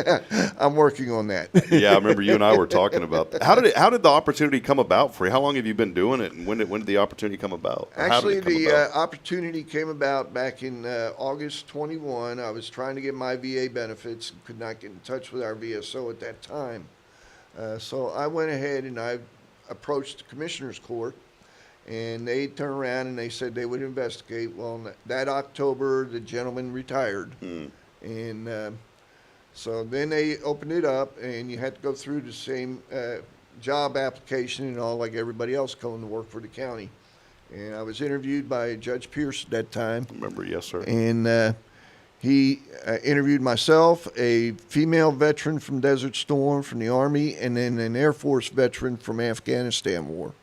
I'm working on that. Yeah, I remember you and I were talking about that. How did the opportunity come about for you? How long have you been doing it, and when did the opportunity come about? Actually, the opportunity came about back in August 21. I was trying to get my VA benefits and could not get in touch with our VSO at that time. So I went ahead and I approached the Commissioner's Court. And they turned around and they said they would investigate. Well, that October, the gentleman retired. And so then they opened it up, and you had to go through the same job application and all like everybody else going to work for the county. And I was interviewed by Judge Pierce at that time. I remember, yes, sir. And he interviewed myself, a female veteran from Desert Storm from the Army, and then an Air Force veteran from Afghanistan War.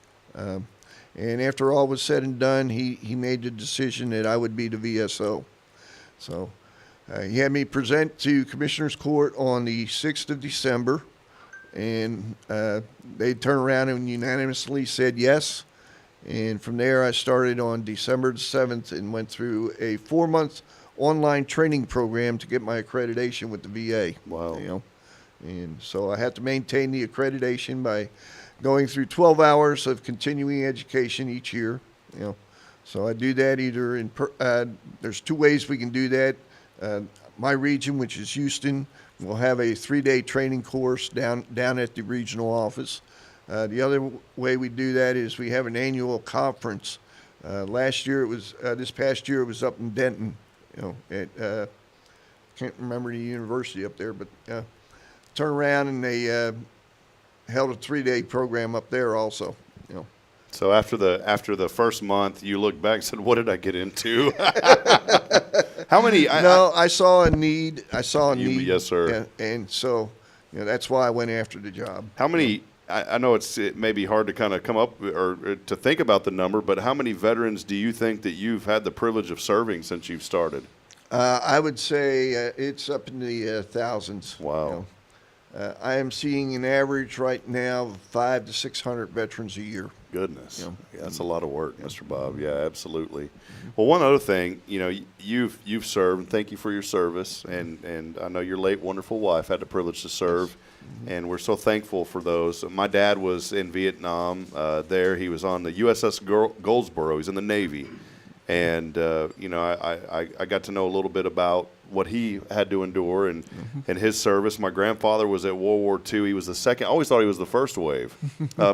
And after all was said and done, he made the decision that I would be the VSO. So he had me present to Commissioner's Court on the 6th of December, and they turned around and unanimously said yes. And from there, I started on December the 7th and went through a 4-month online training program to get my accreditation with the VA. Wow. And so I had to maintain the accreditation by going through 12 hours of continuing education each year. So I do that either in there's 2 ways we can do that. My region, which is Houston, will have a 3-day training course down at the regional office. The other way we do that is we have an annual conference. Last year it was this past year it was up in Denton. At can't remember the university up there, but turn around and they held a 3-day program up there also. So after the first month, you looked back and said, "What did I get into?" How many? I saw a need. I saw a need. Yes, sir. And so that's why I went after the job. How many I know it may be hard to kind of come up or to think about the number, but how many veterans do you think that you've had the privilege of serving since you've started? I would say it's up in the thousands. Wow. I am seeing an average right now of 500 to 600 veterans a year. Goodness. Yeah, that's a lot of work, Mr. Bob. Yeah, absolutely. Well, one other thing, you've served, and thank you for your service, and I know your late wonderful wife had the privilege to serve, and we're so thankful for those. My dad was in Vietnam there. He was on the USS Goldsboro. He's in the Navy. And, I got to know a little bit about what he had to endure and his service. My grandfather was at World War II. He was the second. I always thought he was the first wave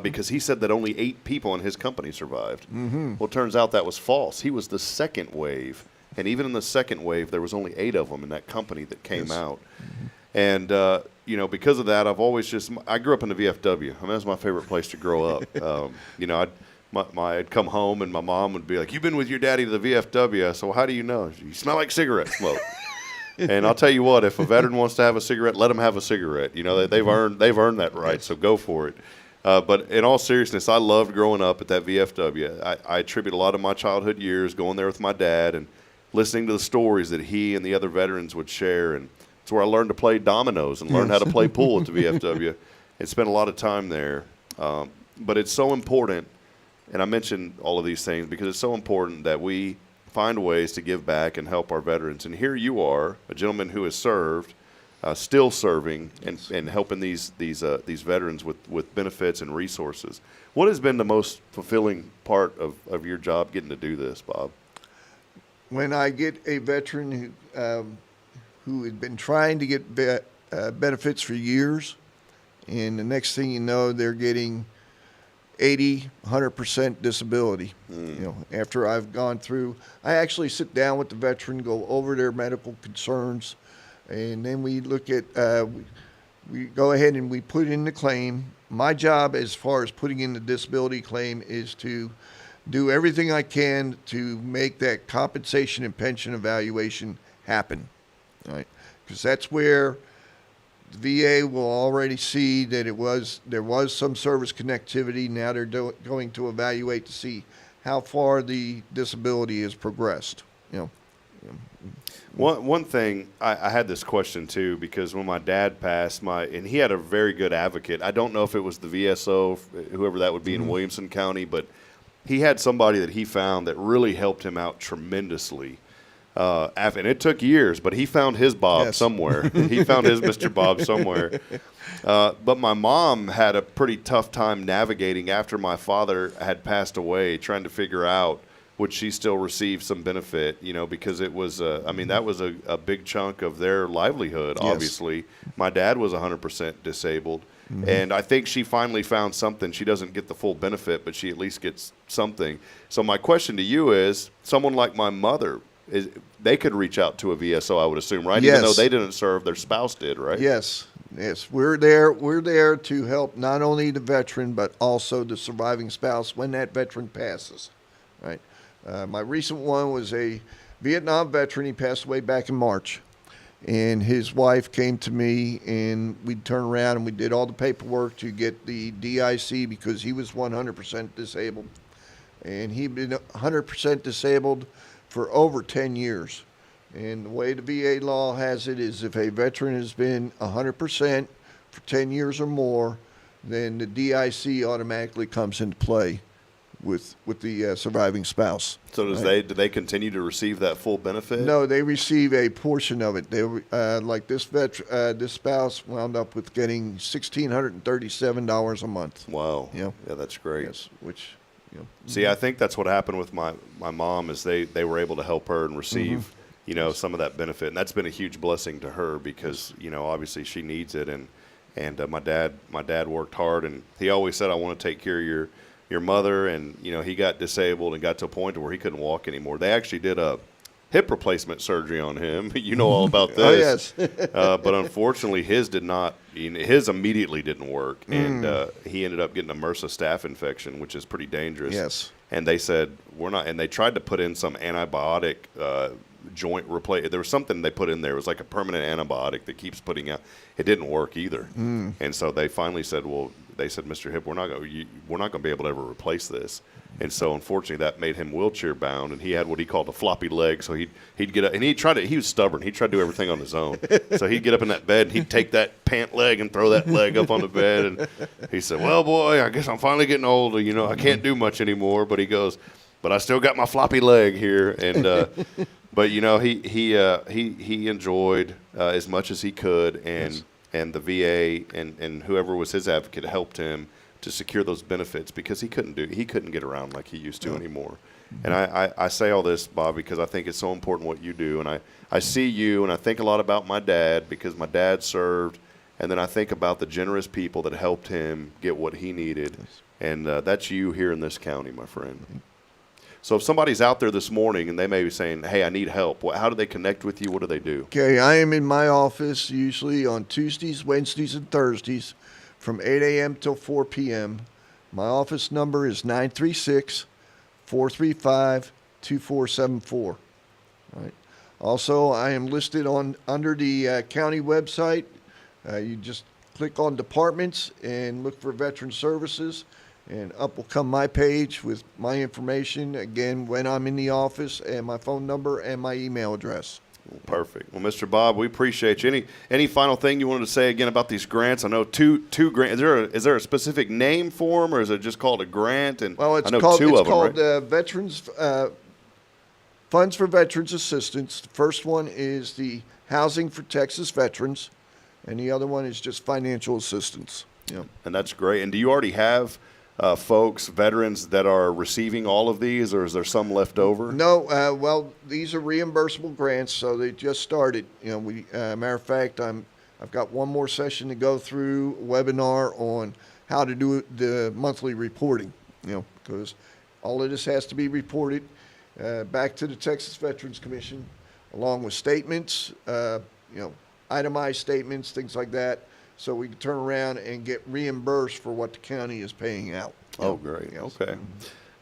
because he said that only 8 people in his company survived. Well, it turns out that was false. He was the second wave. And even in the second wave, there was only 8 of them in that company that came out. And, because of that, I've always I grew up in the VFW. I mean, that's my favorite place to grow up. I'd come home and my mom would be like, "You've been with your daddy to the VFW." I said, "Well, how do you know?" "You smell like cigarette smoke." And I'll tell you what, if a veteran wants to have a cigarette, let them have a cigarette. They've earned that right, so go for it. But in all seriousness, I loved growing up at that VFW. I attribute a lot of my childhood years going there with my dad and listening to the stories that he and the other veterans would share. And it's where I learned to play dominoes and learned how to play pool at the VFW. And spent a lot of time there. But it's so important. And I mentioned all of these things because it's so important that we find ways to give back and help our veterans. And here you are, a gentleman who has served, still serving, and helping these veterans with benefits and resources. What has been the most fulfilling part of your job getting to do this, Bob? When I get a veteran who had been trying to get benefits for years, and the next thing you know, they're getting 80, 100% disability. After I've gone through, I actually sit down with the veteran, go over their medical concerns, and then we look at, we go ahead and we put in the claim. My job as far as putting in the disability claim is to do everything I can to make that compensation and pension evaluation happen, right? Because that's where the VA will already see that there was some service connectivity. Now they're going to evaluate to see how far the disability has progressed. One thing, I had this question too, because when my dad passed, and he had a very good advocate. I don't know if it was the VSO, whoever that would be in Williamson County, but he had somebody that he found that really helped him out tremendously. And it took years, but he found his Bob somewhere. He found his Mr. Bob somewhere. But my mom had a pretty tough time navigating after my father had passed away, trying to figure out would she still receive some benefit, because it was, that was a big chunk of their livelihood, obviously. My dad was 100% disabled. And I think she finally found something. She doesn't get the full benefit, but she at least gets something. So my question to you is, someone like my mother, they could reach out to a VSO, I would assume, right? Even though they didn't serve, their spouse did, right? Yes. We're there to help not only the veteran, but also the surviving spouse when that veteran passes, right? My recent one was a Vietnam veteran. He passed away back in March. And his wife came to me, and we turned around and we did all the paperwork to get the DIC because he was 100% disabled. And he'd been 100% disabled for over 10 years. And the way the VA law has it is if a veteran has been 100% for 10 years or more, then the DIC automatically comes into play with the surviving spouse. So do they continue to receive that full benefit? No, they receive a portion of it. They like this spouse wound up with getting $1,637 a month. Wow. Yeah, that's great. Yes, which. See, I think that's what happened with my mom is they were able to help her and receive, some of that benefit. And that's been a huge blessing to her because, obviously she needs it. And my dad worked hard, and he always said, I want to take care of your mother. And, he got disabled and got to a point where he couldn't walk anymore. They actually did a hip replacement surgery on him. You know all about this. Oh, yes. But unfortunately, his did not. His immediately didn't work, and he ended up getting a MRSA staph infection, which is pretty dangerous. Yes. And they said we're not. And they tried to put in some antibiotic, joint replace. There was something they put in there. It was like a permanent antibiotic that keeps putting out. It didn't work either. And so they finally said, well, they said, Mr. Hip, we're not going to be able to ever replace this. And so, unfortunately, that made him wheelchair bound, and he had what he called a floppy leg. So he'd get up, and he was stubborn. He tried to do everything on his own. So he'd get up in that bed, and he'd take that pant leg and throw that leg up on the bed. And he said, well, boy, I guess I'm finally getting older. You know, I can't do much anymore. But he goes, but I still got my floppy leg here. And but you know, he enjoyed as much as he could, and the VA and whoever was his advocate helped him to secure those benefits, because he couldn't get around like he used to anymore. And I say all this, Bob, because I think it's so important what you do. And I see you, and I think a lot about my dad, because my dad served, and then I think about the generous people that helped him get what he needed. And that's you here in this county, my friend. So if somebody's out there this morning and they may be saying, hey, I need help, how do they connect with you? What do they do? Okay, I am in my office usually on Tuesdays, Wednesdays, and Thursdays from 8 a.m. till 4 p.m. My office number is 936-435-2474. All right. Also, I am listed under the county website. You just click on departments and look for Veteran Services, and up will come my page with my information, again, when I'm in the office, and my phone number and my email address. Perfect. Well, Mr. Bob, we appreciate you. Any final thing you wanted to say again about these grants? I know two grants. Is there a specific name for them, or is it just called a grant? And well, it's I know called, two it's of them, called right? Veterans Funds for Veterans Assistance. The first one is the Housing for Texas Veterans, and the other one is just financial assistance. Yeah. And that's great. And do you already have folks, veterans, that are receiving all of these, or is there some left over? No, well, these are reimbursable grants, so they just started. You know, matter of fact, I've got one more session to go through, a webinar on how to do the monthly reporting. You know, because all of this has to be reported back to the Texas Veterans Commission, along with statements, itemized statements, things like that, so we can turn around and get reimbursed for what the county is paying out. Oh, great. Yes. Okay.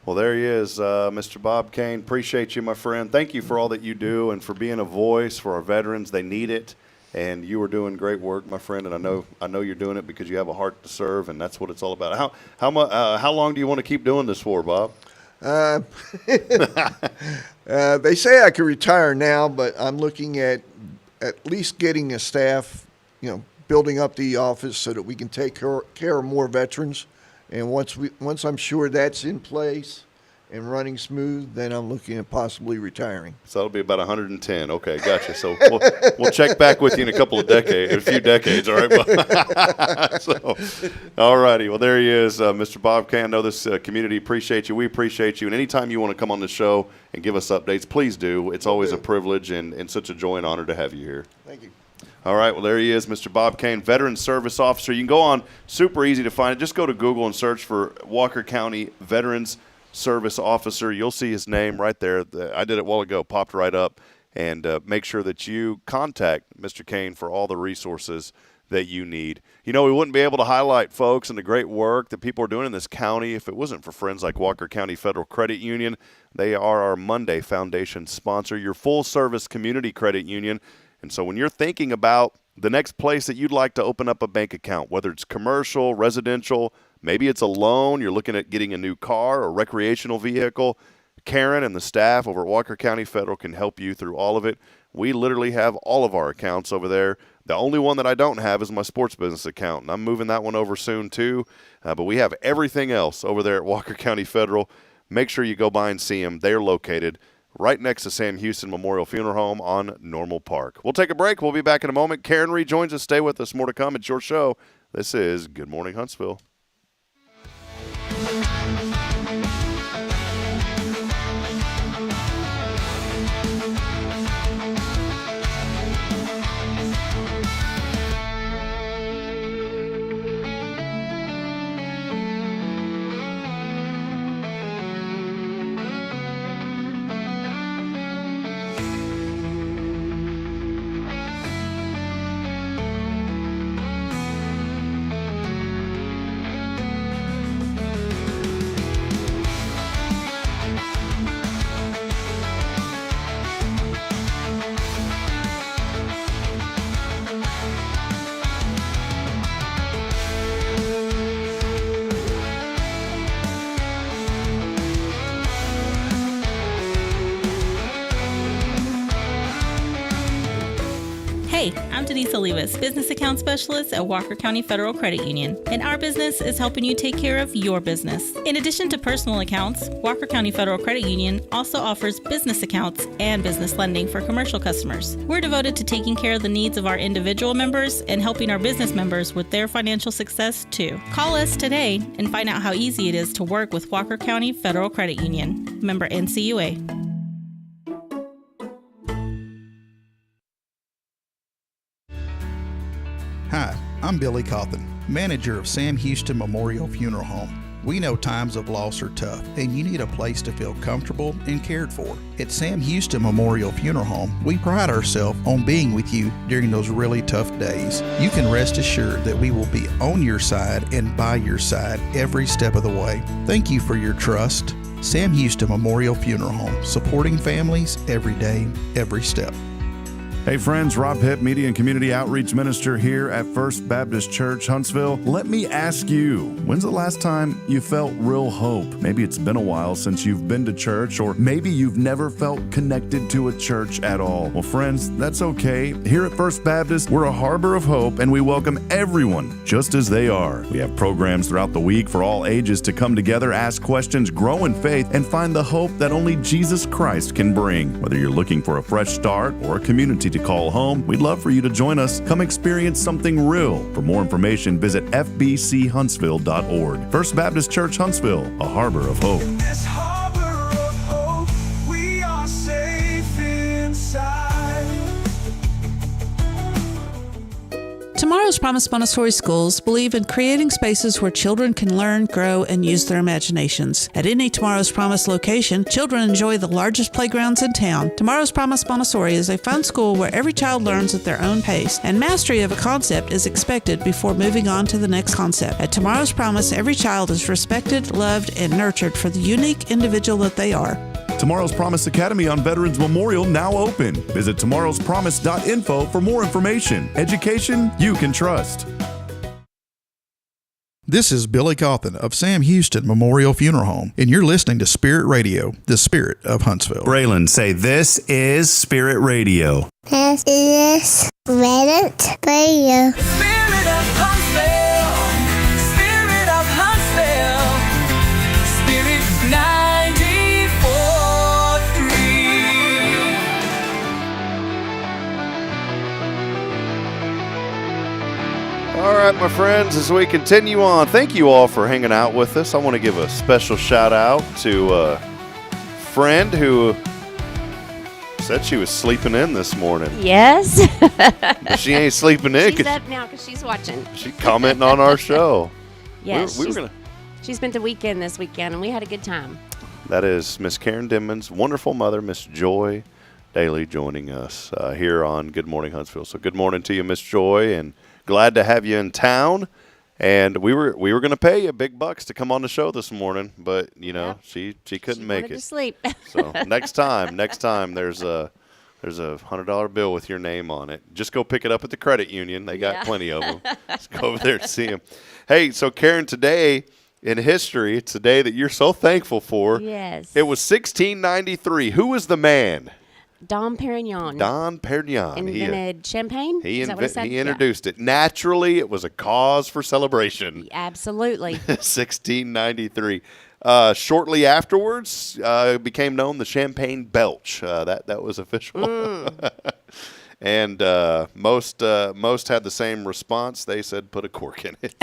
Well, there he is, Mr. Bob Kane. Appreciate you, my friend. Thank you for all that you do and for being a voice for our veterans. They need it, and you are doing great work, my friend. And I know you're doing it because you have a heart to serve, and that's what it's all about. How long do you want to keep doing this for, Bob? They say I could retire now, but I'm looking at least getting a staff, building up the office so that we can take care of more veterans. And once I'm sure that's in place and running smooth, then I'm looking at possibly retiring. So that'll be about 110. Okay, gotcha. So we'll check back with you in a few decades, all right? So, all righty. Well, there he is, Mr. Bob Kane. I know this community appreciates you. We appreciate you. And anytime you want to come on the show and give us updates, please do. It's always a privilege and such a joy and honor to have you here. Thank you. All right, well, there he is, Mr. Bob Kane, Veteran Service Officer. You can go on, super easy to find it. Just go to Google and search for Walker County Veterans Service Officer. You'll see his name right there. I did it a while ago, popped right up. And make sure that you contact Mr. Kane for all the resources that you need. We wouldn't be able to highlight folks and the great work that people are doing in this county if it wasn't for friends like Walker County Federal Credit Union. They are our Monday Foundation sponsor, your full-service community credit union. And so when you're thinking about the next place that you'd like to open up a bank account, whether it's commercial, residential, maybe it's a loan, you're looking at getting a new car or recreational vehicle, Karen and the staff over at Walker County Federal can help you through all of it. We literally have all of our accounts over there. The only one that I don't have is my sports business account, and I'm moving that one over soon too. But we have everything else over there at Walker County Federal. Make sure you go by and see them. They're located right next to Sam Houston Memorial Funeral Home on Normal Park. We'll take a break. We'll be back in a moment. Karen rejoins us. Stay with us. More to come. It's your show. This is Good Morning Huntsville. Hey, I'm Denise Olivas, Business Account Specialist at Walker County Federal Credit Union, and our business is helping you take care of your business. In addition to personal accounts, Walker County Federal Credit Union also offers business accounts and business lending for commercial customers. We're devoted to taking care of the needs of our individual members and helping our business members with their financial success too. Call us today and find out how easy it is to work with Walker County Federal Credit Union. Member NCUA. Hi, I'm Billy Cawthon, manager of Sam Houston Memorial Funeral Home. We know times of loss are tough, and you need a place to feel comfortable and cared for. At Sam Houston Memorial Funeral Home, we pride ourselves on being with you during those really tough days. You can rest assured that we will be on your side and by your side every step of the way. Thank you for your trust. Sam Houston Memorial Funeral Home, supporting families every day, every step. Hey friends, Rob Hipp, Media and Community Outreach Minister here at First Baptist Church, Huntsville. Let me ask you, when's the last time you felt real hope? Maybe it's been a while since you've been to church, or maybe you've never felt connected to a church at all. Well, friends, that's okay. Here at First Baptist, we're a harbor of hope, and we welcome everyone just as they are. We have programs throughout the week for all ages to come together, ask questions, grow in faith, and find the hope that only Jesus Christ can bring. Whether you're looking for a fresh start or a community to call home, we'd love for you to join us. Come experience something real. For more information, visit fbchuntsville.org. First Baptist Church Huntsville, a harbor of hope. In this harbor of hope, we are safe inside. Tomorrow's Promise Montessori schools believe in creating spaces where children can learn, grow, and use their imaginations. At any Tomorrow's Promise location, children enjoy the largest playgrounds in town. Tomorrow's Promise Montessori is a fun school where every child learns at their own pace, and mastery of a concept is expected before moving on to the next concept. At Tomorrow's Promise, every child is respected, loved, and nurtured for the unique individual that they are. Tomorrow's Promise Academy on Veterans Memorial now open. Visit tomorrowspromise.info for more information. Education you can trust. This is Billy Cawthon of Sam Houston Memorial Funeral Home, and you're listening to Spirit Radio, the spirit of Huntsville. Braylon, say this is Spirit Radio. This is Spirit Radio. Spirit of Huntsville, Spirit of Huntsville, Spirit 94.3. All right, my friends, as we continue on, thank you all for hanging out with us. I want to give a special shout out to a friend who said she was sleeping in this morning. Yes. But she ain't sleeping in. She's up now because she's watching. She's commenting on our show. Yes. We were gonna. She spent the weekend this weekend, and we had a good time. That is Miss Karen Denman's wonderful mother, Miss Joy Daly, joining us here on Good Morning Huntsville. So good morning to you, Miss Joy, and glad to have you in town. And we were going to pay you big bucks to come on the show this morning, but you know she couldn't make it. To sleep. So next time there's a $100 bill with your name on it. Just go pick it up at the credit union. They got plenty of them. Just go over there and see them. Hey, so Karen, today in history, it's a day that you're so thankful for. Yes. It was 1693. Who was the man? Dom Perignon. Don Perignon. Invented champagne? He He introduced it. Naturally, it was a cause for celebration. Absolutely. 1693. Shortly afterwards, became known the Champagne Belch. That was official. And most had the same response. They said, "Put a cork in it."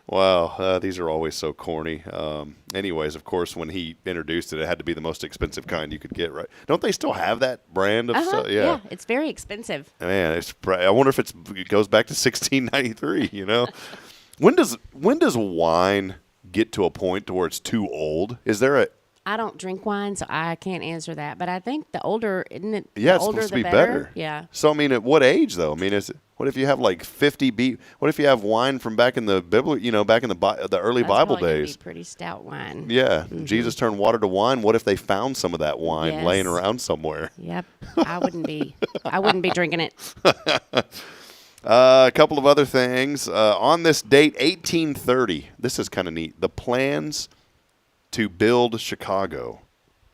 Wow, these are always so corny. Anyways, of course, when he introduced it, it had to be the most expensive kind you could get, right? Don't they still have that brand of stuff? Yeah, it's very expensive. Man, I wonder if it goes back to 1693, you know? When does wine get to a point to where it's too old? Is there a... I don't drink wine, so I can't answer that. But I think the older, isn't it? Yeah, the it's older, supposed to be the better. Yeah. So, I mean, at what age, though? I mean, what if you have like 50 what if you have wine from back in the Bible, back in the early Bible days? Be pretty stout wine. Yeah. Mm-hmm. Jesus turned water to wine. What if they found some of that wine laying around somewhere? Yep. I wouldn't be drinking it. A couple of other things. On this date, 1830, this is kind of neat. The plans to build Chicago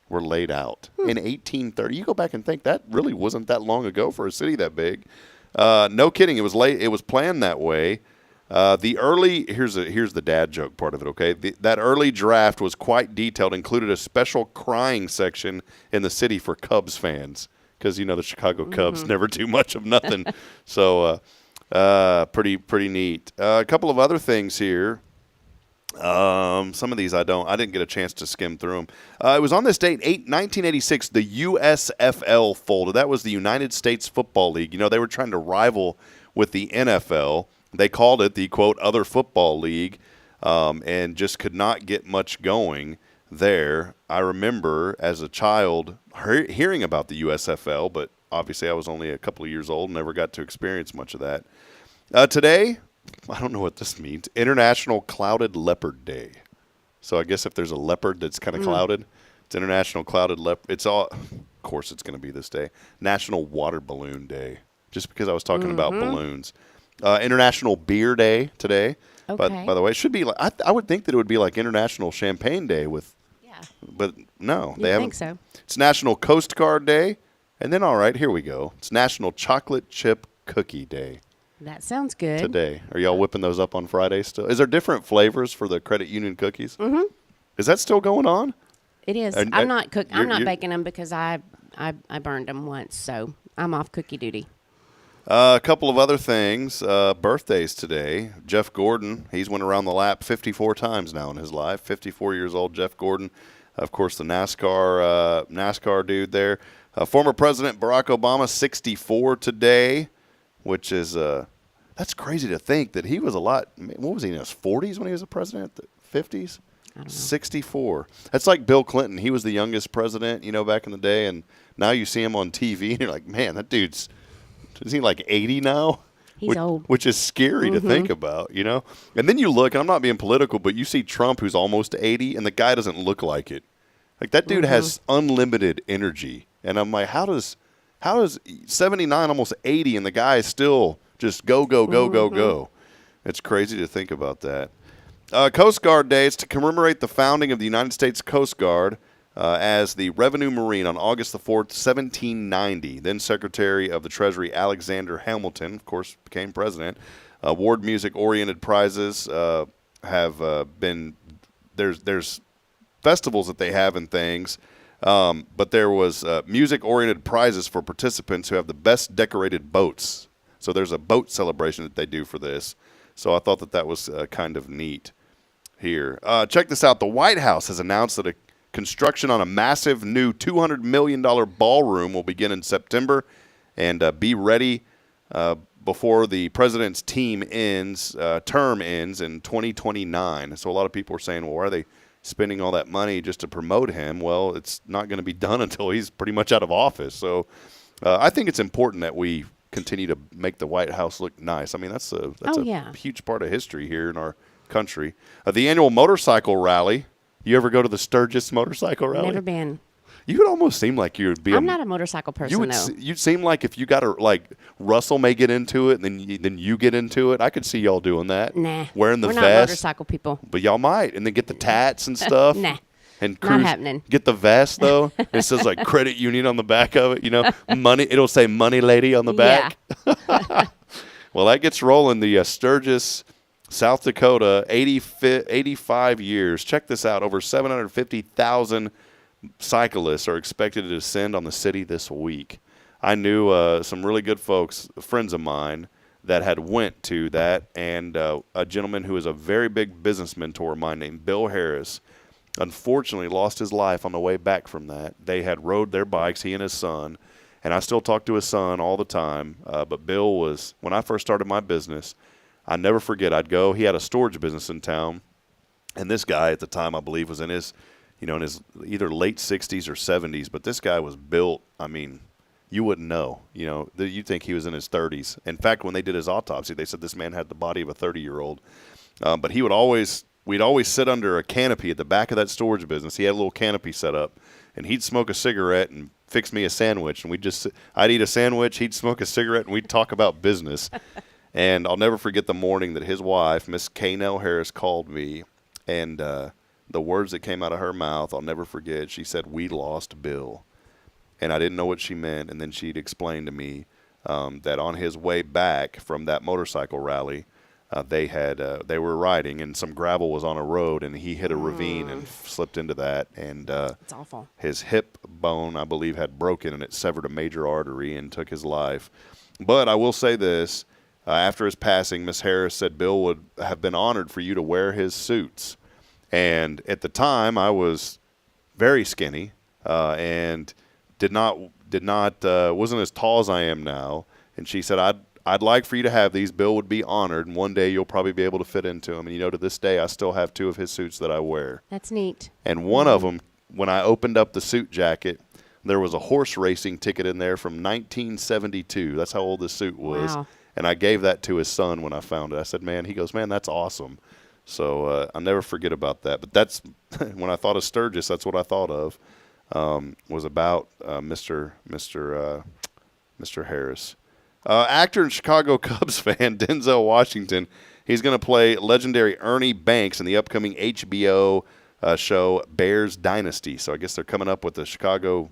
were laid out in 1830. You go back and think that really wasn't that long ago for a city that big. No kidding. It was late. It was planned that way. Here's the dad joke part of it. Okay, that early draft was quite detailed. Included a special crying section in the city for Cubs fans because the Chicago Cubs never do much of nothing. So pretty neat. A couple of other things here. Some of these I didn't get a chance to skim through them. It was on this date, 1986, the USFL folded. That was the United States Football League. They were trying to rival with the NFL. They called it the, quote, other football league, and just could not get much going there. I remember as a child hearing about the USFL, but obviously I was only a couple of years old and never got to experience much of that. Today, I don't know what this means, International Clouded Leopard Day. So I guess if there's a leopard that's kind of clouded, it's International Clouded Leopard. Of course it's going to be this day. National Water Balloon Day, just because I was talking about balloons. International Beer Day today. Okay. By the way, it should be like I would think that it would be like International Champagne Day but no, they haven't. Think so. It's National Coast Guard Day, and then all right, here we go. It's National Chocolate Chip Cookie Day. That sounds good. Today. Are y'all whipping those up on Friday still? Is there different flavors for the credit union cookies? Mm-hmm. Is that still going on? It is. I'm not baking them because I burned them once, so I'm off cookie duty. A couple of other things. Birthdays today. Jeff Gordon, he's went around the lap 54 times now in his life. 54 years old, Jeff Gordon. Of course, the NASCAR dude there. Former President Barack Obama, 64 today, which is that's crazy to think that he was a lot. What was he, in his 40s when he was a president? The 50s? I don't know. 64. That's like Bill Clinton. He was the youngest president, back in the day, and now you see him on TV, and you're like, man, that dude's – is he like 80 now? He's old. Which is scary to think about, And then you look, and I'm not being political, but you see Trump who's almost 80, and the guy doesn't look like it. Like that dude has unlimited energy. And I'm like, how does 79, almost 80, and the guy is still just go. It's crazy to think about that. Coast Guard Day is to commemorate the founding of the United States Coast Guard. As the Revenue Marine on August the 4th, 1790. Then Secretary of the Treasury Alexander Hamilton, of course, became president. Award music-oriented prizes have been there's festivals that they have and things, but there was music-oriented prizes for participants who have the best decorated boats. So there's a boat celebration that they do for this. So I thought that was kind of neat here. Check this out. The White House has announced that construction on a massive new $200 million ballroom will begin in September and be ready before the president's term ends in 2029. So a lot of people are saying, well, why are they spending all that money just to promote him? Well, it's not going to be done until he's pretty much out of office. So I think it's important that we continue to make the White House look nice. I mean, that's a huge part of history here in our country. The annual motorcycle rally. You ever go to the Sturgis motorcycle rally? Never been. You would almost seem like you would be. I'm not a motorcycle person, though. You'd seem like if you got Russell may get into it, and then you get into it. I could see y'all doing that. Nah. Wearing the We're vest. Not motorcycle people. But y'all might, and then get the tats and stuff. Nah. And cruise. Not happening. Get the vest though. It says like credit union on the back of it. Money. It'll say money lady on the back. Yeah. Well, that gets rolling. The Sturgis. South Dakota, 85 years. Check this out. Over 750,000 cyclists are expected to descend on the city this week. I knew some really good folks, friends of mine, that had went to that, and a gentleman who is a very big business mentor of mine named Bill Harris unfortunately lost his life on the way back from that. They had rode their bikes, he and his son, and I still talk to his son all the time. But Bill was, when I first started my business, I never forget, I'd go, he had a storage business in town, and this guy at the time, I believe, was in his either late 60s or 70s, but this guy was built, I mean, you wouldn't know. You'd think he was in his 30s. In fact, when they did his autopsy, they said this man had the body of a 30-year-old. But we'd always sit under a canopy at the back of that storage business. He had a little canopy set up, and he'd smoke a cigarette and fix me a sandwich. And I'd eat a sandwich, he'd smoke a cigarette, and we'd talk about business. And I'll never forget the morning that his wife, Miss Kane Harris, called me, and the words that came out of her mouth, I'll never forget. She said, "We lost Bill." And I didn't know what she meant. And then she'd explained to me that on his way back from that motorcycle rally, they were riding, and some gravel was on a road, and he hit a ravine and slipped into that. And it's awful. His hip bone, I believe, had broken, and it severed a major artery and took his life. But I will say this. After his passing, Miss Harris said Bill would have been honored for you to wear his suits. And at the time, I was very skinny and wasn't as tall as I am now. And she said, I'd like for you to have these. Bill would be honored, and one day you'll probably be able to fit into them. And, to this day, I still have 2 of his suits that I wear. That's neat. And one of them, when I opened up the suit jacket, there was a horse racing ticket in there from 1972. That's how old this suit was. Wow. And I gave that to his son when I found it. I said, he goes, man, that's awesome. So I'll never forget about that. But that's when I thought of Sturgis, that's what I thought of, was about Mr. Harris. Actor and Chicago Cubs fan Denzel Washington, he's going to play legendary Ernie Banks in the upcoming HBO show Bears Dynasty. So I guess they're coming up with the Chicago,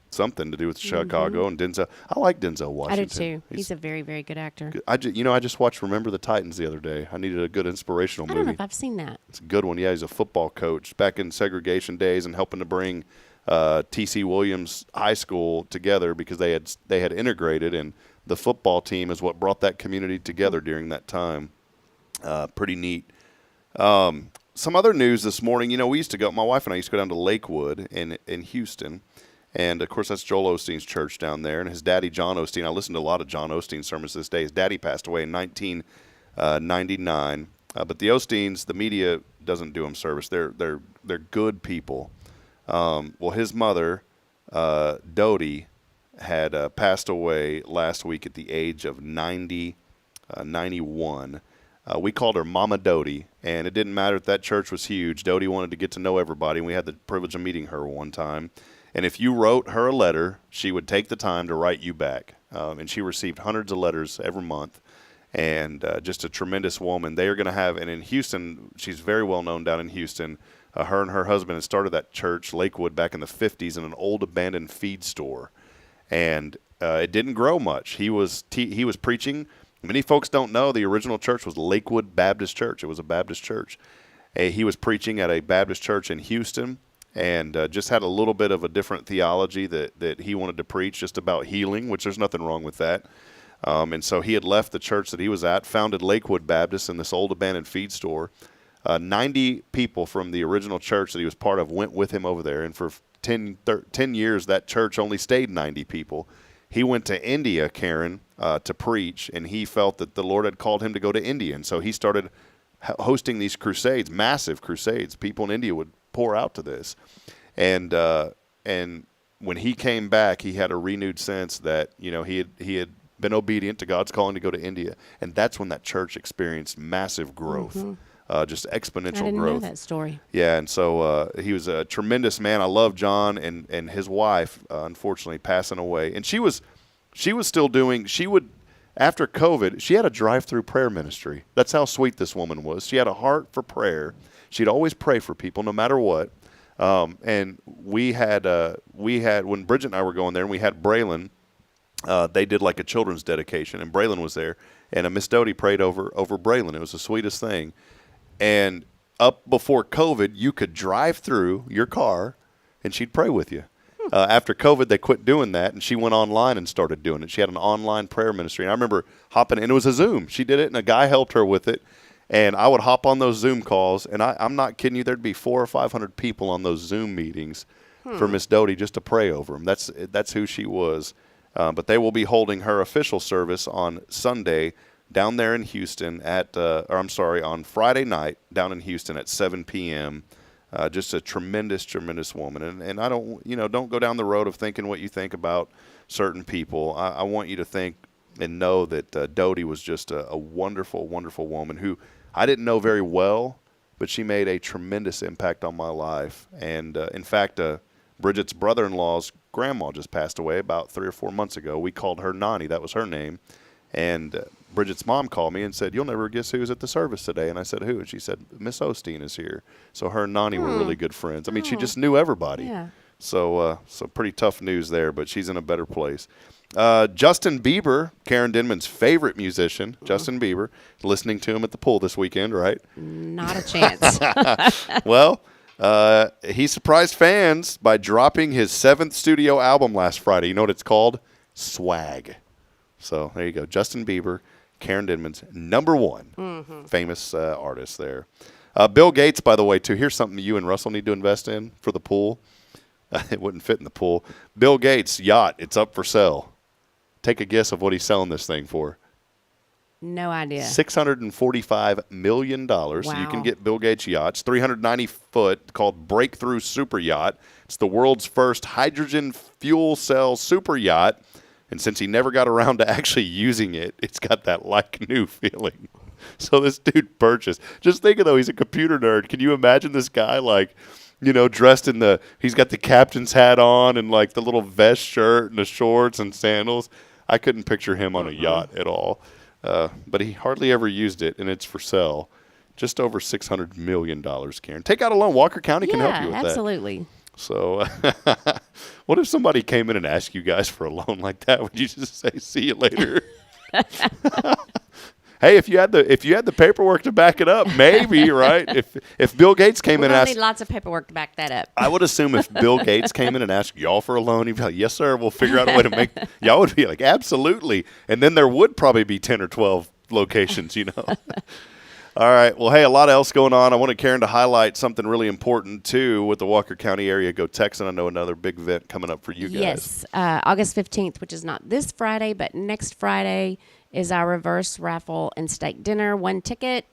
something to do with Chicago and Denzel. I like Denzel Washington. I do too. He's a very, very good actor. I just watched Remember the Titans the other day. I needed a good inspirational movie. I don't know if I've seen that. It's a good one. Yeah, he's a football coach back in segregation days and helping to bring T.C. Williams High School together because they had integrated, and the football team is what brought that community together during that time. Pretty neat. Some other news this morning. We used to go. My wife and I used to go down to Lakewood in Houston. And, of course, that's Joel Osteen's church down there. And his daddy, John Osteen, I listened to a lot of John Osteen sermons this day. His daddy passed away in 1999. But the Osteens, the media doesn't do them service. They're good people. Well, his mother, Dodie, had passed away last week at the age of 91. We called her Mama Dodie, and it didn't matter if that church was huge. Dodie wanted to get to know everybody, and we had the privilege of meeting her one time. And if you wrote her a letter, she would take the time to write you back. And she received hundreds of letters every month. And just a tremendous woman. They are going to have, and in Houston, she's very well known down in Houston. Her and her husband had started that church, Lakewood, back in the 50s in an old abandoned feed store. And it didn't grow much. He was preaching. Many folks don't know the original church was Lakewood Baptist Church. It was a Baptist church. He was preaching at a Baptist church in Houston. And just had a little bit of a different theology that he wanted to preach just about healing, which there's nothing wrong with that. And so he had left the church that he was at, founded Lakewood Baptist in this old abandoned feed store. 90 people from the original church that he was part of went with him over there. And for 10 years, that church only stayed 90 people. He went to India, Karen, to preach, and he felt that the Lord had called him to go to India. And so he started hosting these crusades, massive crusades. People in India would pour out to this, and when he came back, he had a renewed sense that he had been obedient to God's calling to go to India, and that's when that church experienced massive growth, just exponential growth. I didn't know that story. Yeah, and so he was a tremendous man. I love John, and his wife, unfortunately, passing away, and she was still doing. After COVID, she had a drive-through prayer ministry. That's how sweet this woman was. She had a heart for prayer. She'd always pray for people, no matter what. And we had when Bridget and I were going there, and we had Braylon. They did like a children's dedication, and Braylon was there, and Miss Dodie prayed over Braylon. It was the sweetest thing. And up before COVID, you could drive through your car, and she'd pray with you. After COVID, they quit doing that, and she went online and started doing it. She had an online prayer ministry, and I remember hopping, and it was a Zoom. She did it, and a guy helped her with it. And I would hop on those Zoom calls, and I'm not kidding you, there'd be 400 or 500 people on those Zoom meetings for Miss Dodie just to pray over them. That's who she was. But they will be holding her official service on Sunday down there in Houston on Friday night down in Houston at 7 p.m. Just a tremendous, tremendous woman. And I don't go down the road of thinking what you think about certain people. I want you to think and know that Dodie was just a wonderful, wonderful woman who I didn't know very well, but she made a tremendous impact on my life. And, in fact, Bridget's brother-in-law's grandma just passed away about 3 or 4 months ago. We called her Nani. That was her name. And Bridget's mom called me and said, "You'll never guess who's at the service today." And I said, "Who?" And she said, "Miss Osteen is here." So her and Nani were really good friends. I mean, she just knew everybody. Yeah. So pretty tough news there, but she's in a better place. Justin Bieber, Karen Denman's favorite musician, Justin Bieber, listening to him at the pool this weekend, right? Not a chance. Well, he surprised fans by dropping his 7th studio album last Friday. You know what it's called? Swag. So there you go. Justin Bieber, Karen Denman's #1 famous artist there. Bill Gates, by the way, too. Here's something you and Russell need to invest in for the pool. It wouldn't fit in the pool. Bill Gates' yacht, it's up for sale. Take a guess of what he's selling this thing for. No idea. $645 million. Wow. So you can get Bill Gates' yachts. 390 foot, called Breakthrough Super Yacht. It's the world's first hydrogen fuel cell super yacht. And since he never got around to actually using it, it's got that like new feeling. So this dude purchased. Just think of, though, he's a computer nerd. Can you imagine this guy, like, you know, dressed in he's got the captain's hat on and like the little vest shirt and the shorts and sandals. I couldn't picture him on a yacht at all. But he hardly ever used it, and it's for sale. Just over $600 million, Karen. Take out a loan. Walker County can help you with that. Yeah, absolutely. So what if somebody came in and asked you guys for a loan like that? Would you just say, "See you later"? Hey, if you had the paperwork to back it up, maybe, right? If Bill Gates came in and asked, need lots of paperwork to back that up. I would assume if Bill Gates came in and asked y'all for a loan, he'd be like, "Yes, sir. We'll figure out a way to make." Y'all would be like, "Absolutely," and then there would probably be 10 or 12 locations, you know. All right. Well, hey, a lot else going on. I wanted Karen to highlight something really important, too, with the Walker County area Go Texan. I know another big event coming up for you guys. Yes. August 15th, which is not this Friday, but next Friday, is our reverse raffle and steak dinner. 1 ticket,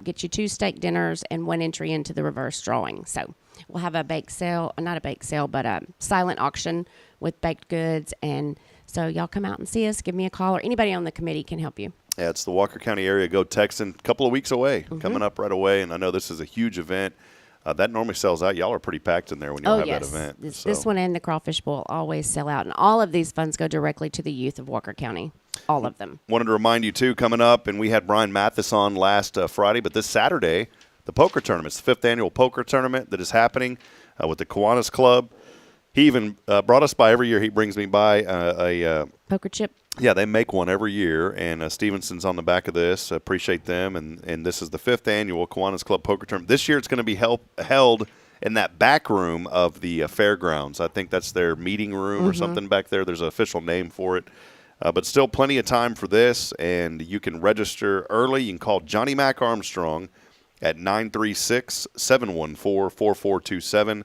get you 2 steak dinners and 1 entry into the reverse drawing. So we'll have a bake sale, not a bake sale, but a silent auction with baked goods. And so y'all come out and see us. Give me a call, or anybody on the committee can help you. Yeah, it's the Walker County area Go Texan. A couple of weeks away, coming up right away. And I know this is a huge event. That normally sells out. Y'all are pretty packed in there when you have that event. This one and the Crawfish Bowl always sell out. And all of these funds go directly to the youth of Walker County. All of them. Wanted to remind you, too, coming up, and we had Brian Mathis on last Friday, but this Saturday, the poker tournament. It's the 5th annual poker tournament that is happening with the Kiwanis Club. He even brought us by every year. He brings me by a poker chip. Yeah, they make one every year, and Stevenson's on the back of this. Appreciate them, and this is the 5th annual Kiwanis Club Poker Tournament. This year it's going to be held in that back room of the fairgrounds. I think that's their meeting room or something back there. There's an official name for it. But still plenty of time for this, and you can register early. You can call Johnny Mac Armstrong at 936-714-4427.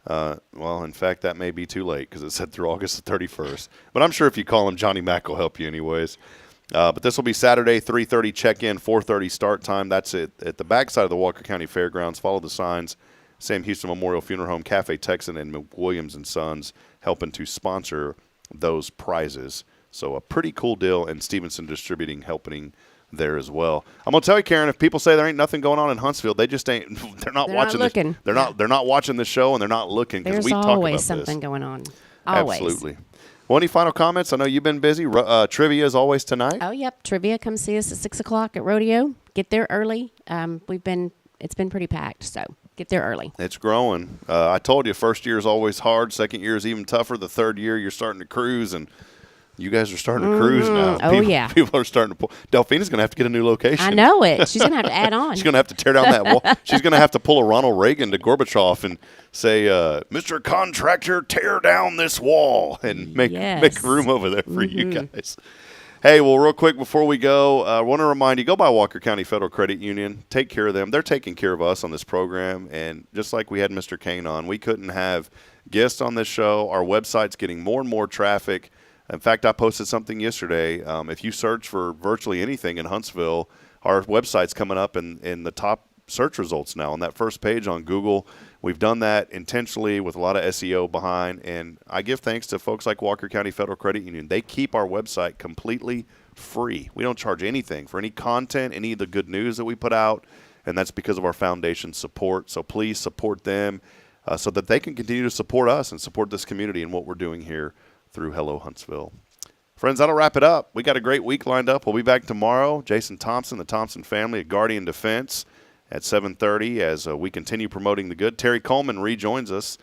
Well, in fact, that may be too late because it said through August the 31st. But I'm sure if you call him, Johnny Mac will help you anyways. But this will be Saturday, 3:30 check-in, 4:30 start time. That's it at the backside of the Walker County Fairgrounds. Follow the signs. Sam Houston Memorial Funeral Home, Cafe Texan, and Williams & Sons helping to sponsor those prizes. So a pretty cool deal, and Stevenson Distributing helping there as well. I'm gonna tell you, Karen, if people say there ain't nothing going on in Huntsville, they just ain't. They're not watching. Not looking. They're not watching this show, and they're not looking because we talk about this. There's always something going on. Always. Absolutely. Well, any final comments? I know you've been busy. Trivia is always tonight. Oh, yep. Trivia. Come see us at 6:00 at Rodeo. Get there early. It's been pretty packed, so get there early. It's growing. I told you, first year is always hard. Second year is even tougher. The third year, you're starting to cruise, and you guys are starting to cruise now. Yeah. People are starting to pull. Delphina's going to have to get a new location. I know it. She's going to have to add on. She's going to have to tear down that wall. She's going to have to pull a Ronald Reagan to Gorbachev and say, Mr. Contractor, tear down this wall and make room over there for you guys. Hey, well, real quick before we go, I want to remind you, go by Walker County Federal Credit Union. Take care of them. They're taking care of us on this program. And just like we had Mr. Kane on, we couldn't have guests on this show. Our website's getting more and more traffic. In fact, I posted something yesterday. If you search for virtually anything in Huntsville, our website's coming up in the top search results now on that first page on Google. We've done that intentionally with a lot of SEO behind, and I give thanks to folks like Walker County Federal Credit Union. They keep our website completely free. We don't charge anything for any content, any of the good news that we put out, and that's because of our foundation support. So please support them so that they can continue to support us and support this community and what we're doing here through Hello Huntsville. Friends, that'll wrap it up. We got a great week lined up. We'll be back tomorrow. Jason Thompson, the Thompson family at Guardian Defense at 7:30 as we continue promoting the good. Terry Coleman rejoins us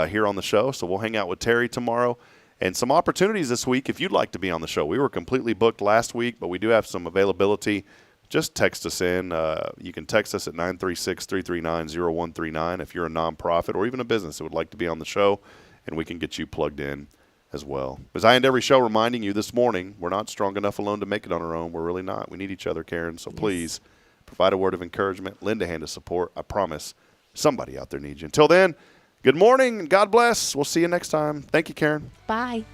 here on the show, so we'll hang out with Terry tomorrow. And some opportunities this week if you'd like to be on the show. We were completely booked last week, but we do have some availability. Just text us in. You can text us at 936-339-0139 if you're a nonprofit or even a business that would like to be on the show, and we can get you plugged in as well. As I end every show reminding you this morning, we're not strong enough alone to make it on our own. We're really not. We need each other, Karen. So please provide a word of encouragement, lend a hand of support. I promise somebody out there needs you. Until then, good morning and God bless. We'll see you next time. Thank you, Karen. Bye.